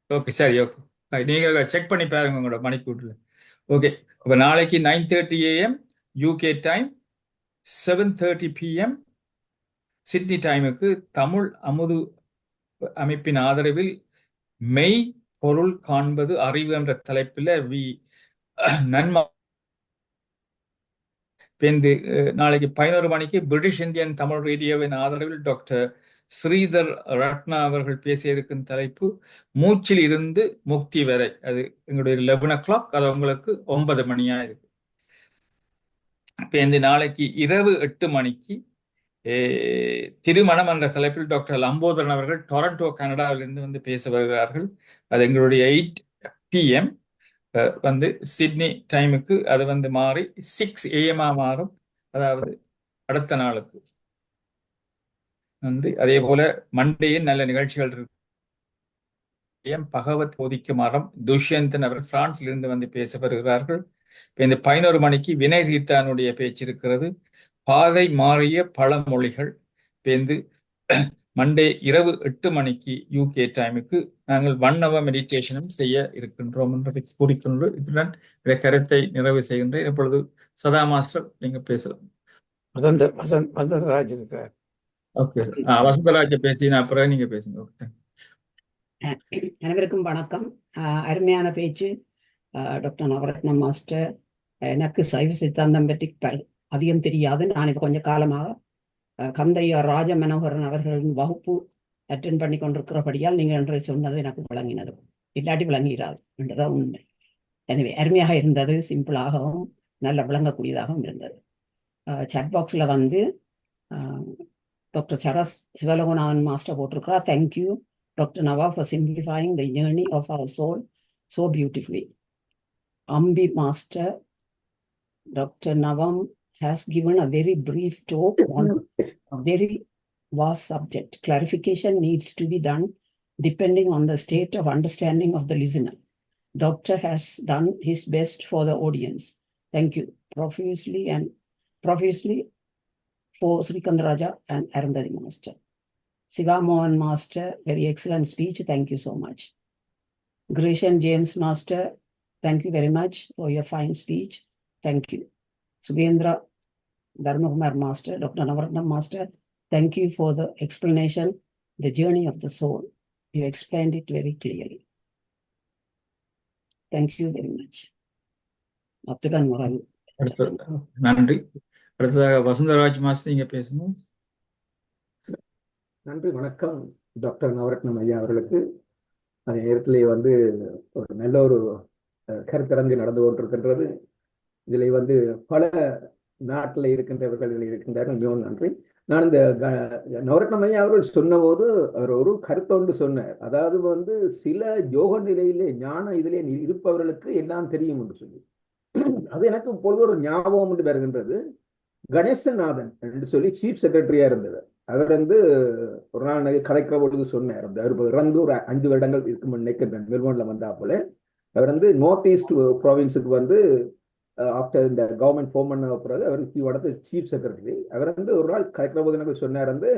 ஓகே, சரி, ஓகே. நீங்க செக் பண்ணி பாருங்க உங்களோட மணிக்கூட்டில். ஓகே, அப்ப நாளைக்கு 9:30 AM UK time, 7:30 PM Sydney டைமுக்கு தமிழ் அமுது அமைப்பின் ஆதரவில் மெய் பொருள் காண்பது அறிவு என்ற தலைப்பில் நன்மை நாளைக்கு 11 மணிக்கு பிரிட்டிஷ் இந்தியன் தமிழ் ரேடியோவின் ஆதரவில் டாக்டர் ஸ்ரீதர் ரத்னா அவர்கள் பேசிய இருக்கும் தலைப்பு மூச்சில் இருந்து முக்தி வரை. அது எங்களுடைய 11 o'clock, அது உங்களுக்கு 9 மணியா இருக்கு. நாளைக்கு இரவு 8 மணிக்கு திருமணம் என்ற தலைப்பில் டாக்டர் லம்போதரன் அவர்கள் டொரண்டோ கனடாவிலிருந்து வந்து பேச வருகிறார்கள். அது எங்களுடைய 8 PM வந்து சிட்னி டைமுக்கு அது வந்து மாறி 6 AM மாறும், அதாவது அடுத்த நாளுக்கு. நன்றி. அதே போல மண்டேயின் நல்ல நிகழ்ச்சிகள் இருக்கு. பகவத் போதிக்கு மரம் துஷ்யந்தன் அவர் பிரான்சிலிருந்து வந்து பேச வருகிறார்கள். இந்த 11 மணிக்கு வினய் ரீத்தானுடைய பேச்சு இருக்கிறது, பாதை மாறிய பழமொழிகள். மண்டே இரவு 8 மணிக்கு UK டைமுக்கு நாங்கள் 1 hour மெடிடேஷனும் செய்ய இருக்கின்றோம் என்பதை கூறிக்கொண்டு இதுடன் இந்த கருத்தை நிறைவு செய்கின்றேன். இப்பொழுது சதா மாஸ்டர் நீங்க பேசலாம். வசந்தராஜ் இருக்கிறார். ஓகே, வசந்தராஜ பேசின அப்புறம் நீங்க பேசுங்க. ஓகே. அனைவருக்கும் வணக்கம். அருமையான பேச்சு டாக்டர் நவரத்னம் மாஸ்டர். எனக்கு சைவ சித்தாந்தம் பற்றி அதிகம் தெரியாது. நான் இது கொஞ்ச காலமாக கந்தையா ராஜ மனோகரன் அவர்களின் வகுப்பு அட்டென்ட் பண்ணி கொண்டிருக்கிறபடியால் நீங்கள் என்று சொன்னது எனக்கு விளங்கினது, இல்லாட்டி விளங்குகிறார் என்றுதான் உண்மை. எனவே அருமையாக இருந்தது, சிம்பிளாகவும் நல்ல விளங்கக்கூடியதாகவும் இருந்தது. சாட் பாக்ஸில் வந்து டாக்டர் சரஸ் சிவலோகநாதன் மாஸ்டர் போட்டிருக்கிறார். Thank you Dr. Nava for simplifying the journey of our soul so beautifully. Ambi Master, Dr. Navam has given a very brief talk on a very vast subject. Clarification needs to be done depending on the state of understanding of the listener. Doctor has done his best for the audience. Thank you profusely for Srikandaraja and Arundhati Master. Siva Mohan Master, very excellent speech. Thank you so much. Gresham James Master, thank you very much for your fine speech. Thank you. Sugendra Dharmakumar Master, Dr. Navaratnam Master, thank you for the explanation, the journey of the soul. You explained it very clearly. Thank you very much. நன்றி. அடுத்ததாக Vasantharaj master நீங்க பேசணும். நன்றி. வணக்கம் doctor நவரத்னம் ஐயா அவர்களுக்கு. அந்த நேரத்திலே வந்து ஒரு நல்ல ஒரு கருத்தரங்கு நடந்து கொண்டிருக்கின்றது. இதில் வந்து பல நாட்டில் இருக்கின்றவர்கள் இருக்கின்றார்கள். மிகவும் நன்றி. நான் இந்த நவரத்னம் ஐயா அவர்கள் சொன்னபோது அவர் ஒரு கருத்தொன்று சொன்னார். அதாவது வந்து சில யோக நிலையிலே ஞான இதிலே இருப்பவர்களுக்கு எல்லாம் தெரியும் என்று சொல்லி, அது எனக்கு இப்பொழுது ஒரு ஞாபகம் என்று வருகின்றது. கணேசநாதன் என்று சொல்லி சீஃப் செக்ரட்டரியா இருந்தவர். அவர் வந்து ஒரு நாள் கதைக்கிற பொழுது சொன்னார், இறந்து ஒரு 5 வருடங்கள் இருக்கும் நினைக்கின்றேன், மெல்போர்ன்ல வந்தா போல. அவர் வந்து நார்த் ஈஸ்ட் ப்ராவின்ஸுக்கு வந்து ஆஃப்டர் இந்த கவர்மெண்ட் ஃபார்ம் பண்ண பிறகு அவருக்கு சீஃப் செக்ரட்டரி. அவர் வந்து ஒரு நாள் கதைக்கிற போது எனக்கு சொன்னார், வந்து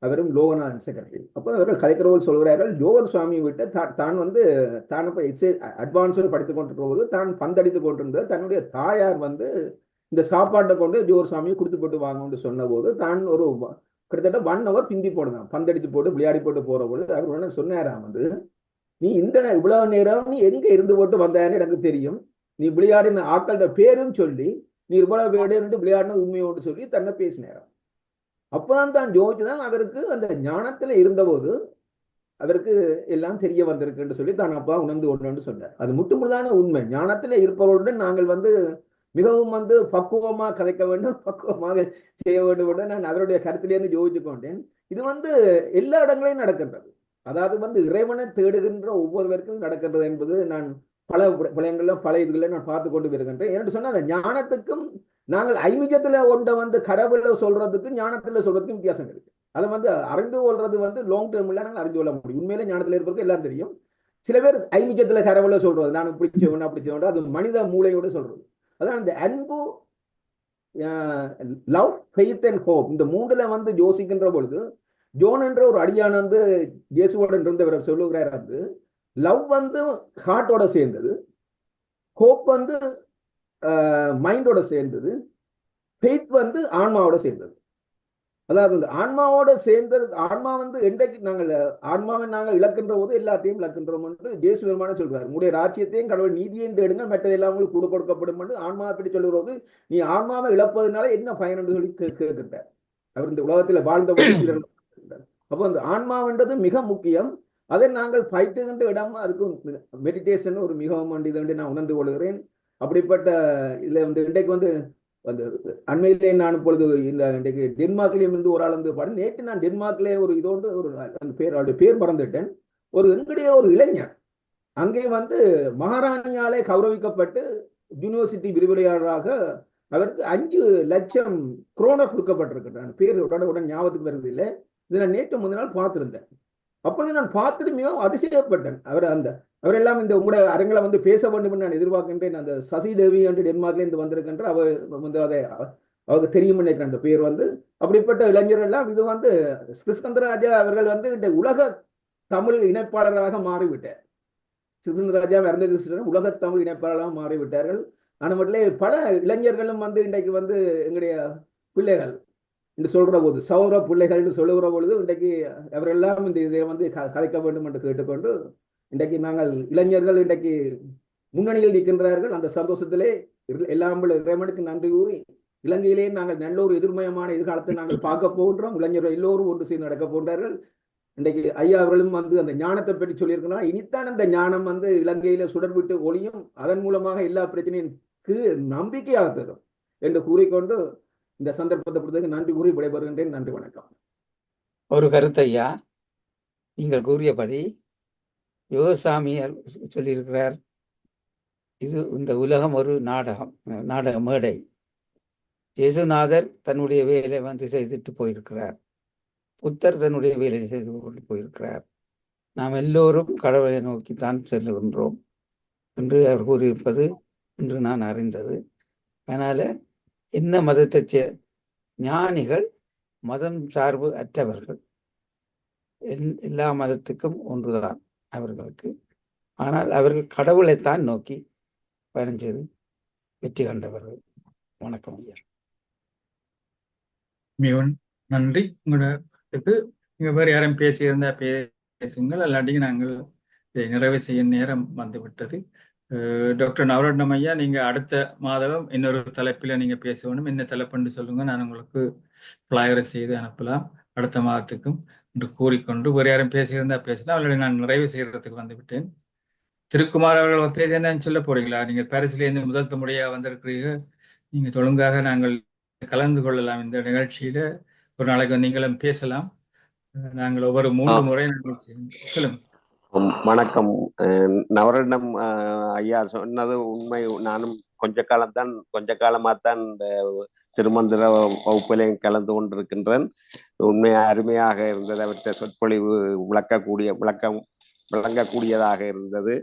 அவரும் லோகநாதன் செக்ரட்டரி. அப்போ அவர்கள் கதைக்கிற போது சொல்கிறார்கள், ஜோகர் சுவாமி விட்டு தான் வந்து தான் இப்போ அட்வான்ஸோடு படித்துக் கொண்டிருக்கிற போது தான் பந்தடித்து கொண்டிருந்தது தன்னுடைய தாயார் வந்து இந்த சாப்பாட்டை கொண்டு ஜோகர் சுவாமியை கொடுத்து போட்டு வாங்கன்னு சொன்ன போது தான் ஒரு கிட்டத்தட்ட 1 hour பிந்தி போடுதான், பந்தடித்து போட்டு விளையாடி போட்டு போற போது அவர் சொன்னாராம், வந்து நீ இந்த இவ்வளவு நேரம் நீ எங்க இருந்து போட்டு வந்தான்னு எனக்கு தெரியும், நீ விளையாடின ஆட்களோட பேரும் சொல்லி நீ இவ்வளவு பேரு விளையாடின உண்மையோடு சொல்லி தன்னை பேசினாராம். அப்பதான் தான் ஜோதிச்சுதான் அவருக்கு அந்த ஞானத்துல இருந்தபோது அவருக்கு எல்லாம் தெரிய வந்திருக்குன்னு சொல்லி தான் அப்பா உணர்ந்து கொண்டு சொன்னார். அது முட்டுமுழுதான உண்மை. ஞானத்துல இருப்பவர்களுடன் நாங்கள் வந்து மிகவும் வந்து பக்குவமா கதைக்க வேண்டும், பக்குவமாக செய்ய வேண்டும் என்று நான் அவருடைய கருத்திலேருந்து யோசிச்சு கொண்டேன். இது வந்து எல்லா இடங்களையும் நடக்கின்றது. அதாவது வந்து இறைவனை தேடுகின்ற ஒவ்வொருவருக்கும் நடக்கின்றது என்பது நான் பல விளையங்கள்ல பல இதுகளை நான் பார்த்து கொண்டு வருகின்றேன். என்று சொன்னா அந்த ஞானத்துக்கும் நாங்கள் ஐமிஜத்துல ஒன்றை வந்து கடவுளை சொல்றதுக்கும் ஞானத்துல சொல்றதுக்கும் வித்தியாசம் இருக்கு. அதை வந்து அறிந்து கொள்றது வந்து லாங் டேர்ம்ல நாங்கள் அறிந்து கொள்ள முடியும். உண்மையிலே ஞானத்துல இருப்பதற்கு எல்லாம் தெரியும். சில பேர் ஐமிஜத்துல கடவுளை சொல்றது, நான் இப்படி செய்வேன் அப்படி செய்வேன், அது மனித மூளையோட சொல்றது. அதான் இந்த அன்பு, லவ், ஃபெய்த் அண்ட் ஹோப், இந்த 3ல வந்து யோசிக்கின்ற பொழுது ஜோன் என்ற ஒரு அடியான் வந்து இயேசுவோட இருந்தவர் சொல்லுகிறார், வந்து லவ் வந்து ஹார்ட்டோட சேர்ந்தது, ஹோப் வந்து மைண்டோட சேர்ந்தது, ஃபெய்த் வந்து ஆன்மாவோட சேர்ந்தது. அதாவது இந்த ஆன்மாவோட சேர்ந்தது, ஆன்மா வந்து என்றைக்கு ஆன்மாவை நாங்கள் இழக்கின்ற போது எல்லாத்தையும் இழக்கின்றோம் என்று இயேசு பெருமானே சொல்றாரு. உங்களுடைய ராஜ்யத்தையும் கடவுள் நீதியையும் தேடுங்கள், மற்றதெல்லாம் உங்களுக்கு கூட கொடுக்கப்படும் என்று ஆன்மா அப்படி சொல்லும்போது, நீ ஆன்மாவை இழப்பதனால என்ன பயன் என்று சொல்லி கேட்கின்றார். அவர் இந்த உலகத்துல வாழ்ந்தபோது சிலர். அப்போ அந்த ஆன்மாவென்றது மிக முக்கியம். அதை நாங்கள் பயிற்றுகின்ற இடம், அதுக்கு மெடிடேஷன் ஒரு மிகவும் வேண்டியது என்று நான் உணர்ந்து கொள்கிறேன். அப்படிப்பட்ட இதுல வந்து இன்றைக்கு வந்து அந்த அண்மையிலே நான் இப்பொழுது இந்த இன்றைக்கு டென்மார்க்லேயும் இருந்து ஒரு ஆள் வந்து பாரு. நேற்று நான் டென்மார்க்லே ஒரு இதோண்டு ஒரு அந்த அவருடைய பேர் மறந்துட்டேன். ஒரு எங்களுடைய ஒரு இளைஞர் அங்கே வந்து மகாராணியாலே கௌரவிக்கப்பட்டு யூனிவர்சிட்டி விரிவுரையாளராக அவருக்கு 5 லட்சம் குரோனர் கொடுக்கப்பட்டிருக்கின்றான். பேர் உடனுடன் ஞாபகத்துக்கு வருது இல்லை. இதை நான் நேற்று முந்தின நாள் பார்த்திருந்தேன். அப்பொழுது நான் பார்த்துட்டு மிகவும் அதிசயப்பட்டேன். அவரெல்லாம் இந்த உங்களோட அரங்களை வந்து பேச வேண்டும் என்று நான் எதிர்பார்க்கின்றேன். அந்த சசி தேவி என்று டென்மார்க்ல இருந்து வந்திருக்கின்ற அவர் வந்து அதை அவருக்கு தெரியும் நினைக்கிறேன் அந்த பேர் வந்து. அப்படிப்பட்ட இளைஞர்கள் எல்லாம் இது வந்து ஸ்ரீஸ்கந்தராஜா அவர்கள் வந்து இந்த உலக தமிழ் இணைப்பாளராக மாறிவிட்டார். ஸ்ரீஸ்கந்தராஜா இறந்த உலக தமிழ் இணைப்பாளராக மாறிவிட்டார்கள். ஆனால் மட்டும் பல இளைஞர்களும் வந்து இன்றைக்கு வந்து எங்களுடைய பிள்ளைகள் என்று சொல்ற போது, சௌர பிள்ளைகள் என்று சொல்லுகிற பொழுது இன்றைக்கு அவரெல்லாம் இந்த இதை வந்து கதைக்க வேண்டும் என்று கேட்டுக்கொண்டு இன்றைக்கு நாங்கள் இளைஞர்கள் இன்றைக்கு முன்னணியில் நிற்கின்றார்கள். அந்த சந்தோஷத்திலே எல்லாம் இறைவனுக்கு நன்றி கூறி இலங்கையிலே நாங்கள் நல்ல ஒரு எதிர்மயமான எதிர்காலத்தை நாங்கள் பார்க்க போகின்றோம். இளைஞர்கள் எல்லோரும் ஒன்று சேர்ந்து நடக்க போன்றார்கள். இன்றைக்கு ஐயா அவர்களும் வந்து அந்த ஞானத்தை பற்றி சொல்லியிருக்கிறார். இனித்தான் அந்த ஞானம் வந்து இலங்கையில சுடர் விட்டு ஒளியும், அதன் மூலமாக எல்லா பிரச்சனைக்கு நம்பிக்கையாக தரும் என்று கூறிக்கொண்டு இந்த சந்தர்ப்பத்தை பொறுத்தவரைக்கும் நன்றி கூறி விடைபெறுகின்றேன். நன்றி, வணக்கம். ஒரு கருத்தையா, நீங்கள் கூறியபடி யோகசாமியார் சொல்லியிருக்கிறார், இது இந்த உலகம் ஒரு நாடக மேடை. இயேசுநாதர் தன்னுடைய வேலை வந்து செய்துட்டு போயிருக்கிறார். புத்தர் தன்னுடைய வேலையை செய்து கொண்டு போயிருக்கிறார். நாம் எல்லோரும் கடவுளை நோக்கித்தான் செல்லுகின்றோம் என்று அவர் கூறியிருப்பது என்று நான் அறிந்தது. அதனால என்ன மதத்தை ஞானிகள் மதம் சார்பு அற்றவர்கள், எல்லா மதத்துக்கும் ஒன்றுதான் அவர்களுக்கு. ஆனால் அவர்கள் கடவுளைத்தான் நோக்கி பயணம் செய்து வெற்றி கண்டவர்கள். வணக்கம் ஐயா. மிகவும் நன்றி. உங்களோட நீங்க வேறு யாரும் பேசியிருந்தா பேசுங்கள், அல்லாட்டியும் நாங்கள் இதை நிறைவு செய்ய நேரம் வந்துவிட்டது. டாக்டர் நவரட்னம் ஐயா, நீங்க அடுத்த மாதம் இன்னொரு தலைப்பில் நீங்க பேச வேணும். என்ன தலைப்புன்னு சொல்லுங்க, நான் உங்களுக்கு ஃபிளையரை செய்து அனுப்பலாம் அடுத்த மாதத்துக்கும் என்று கூறிக்கொண்டு வேறு யாரும் பேசியிருந்தா பேசலாம், அல்லது நான் நிறைவு செய்யறதுக்கு வந்து விட்டேன். திருக்குமார் அவர்கள் பேச என்னன்னு சொல்ல போறீங்களா? நீங்க பாரிஸ்லேருந்து முதல் முறையா வந்திருக்கிறீங்க, நீங்க ஒழுங்காக நாங்கள் கலந்து கொள்ளலாம் இந்த நிகழ்ச்சியில. ஒரு நாளைக்கு நீங்களும் பேசலாம். நாங்கள் ஒவ்வொரு 3 முறை சொல்லுங்க. வணக்கம். நவரட்னம் ஐயா சொன்னது உண்மை. நானும் கொஞ்ச காலமாத்தான் இந்த திருமந்திர வகுப்பிலையும் கலந்து கொண்டிருக்கின்றேன். உண்மையா அருமையாக இருந்தது. அவற்றை சொற்பொழிவு விளங்கக்கூடியதாக இருந்தது.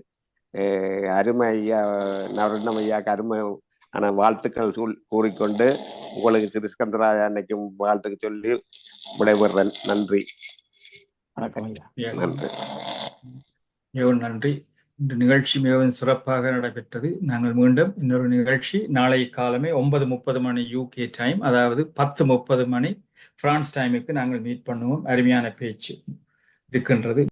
அருமை ஐயா, நவரட்னம் ஐயாவுக்கு அருமை வாழ்த்துக்கள் கூறிக்கொண்டு உங்களுக்கு ஸ்ரீஸ்கந்தராஜா அன்னைக்கும் வாழ்த்துக்கு சொல்லி விடைபெறேன். நன்றி. நன்றி. மிகவும் நன்றி. இந்த நிகழ்ச்சி மிகவும் சிறப்பாக நடைபெற்றது. நாங்கள் மீண்டும் இன்னொரு நிகழ்ச்சி நாளை காலமே 9:30 மணி UK டைம், அதாவது 10:30 மணி பிரான்ஸ் டைமுக்கு நாங்கள் மீட் பண்ணுவோம். அருமையான பேச்சு இருக்கின்றது.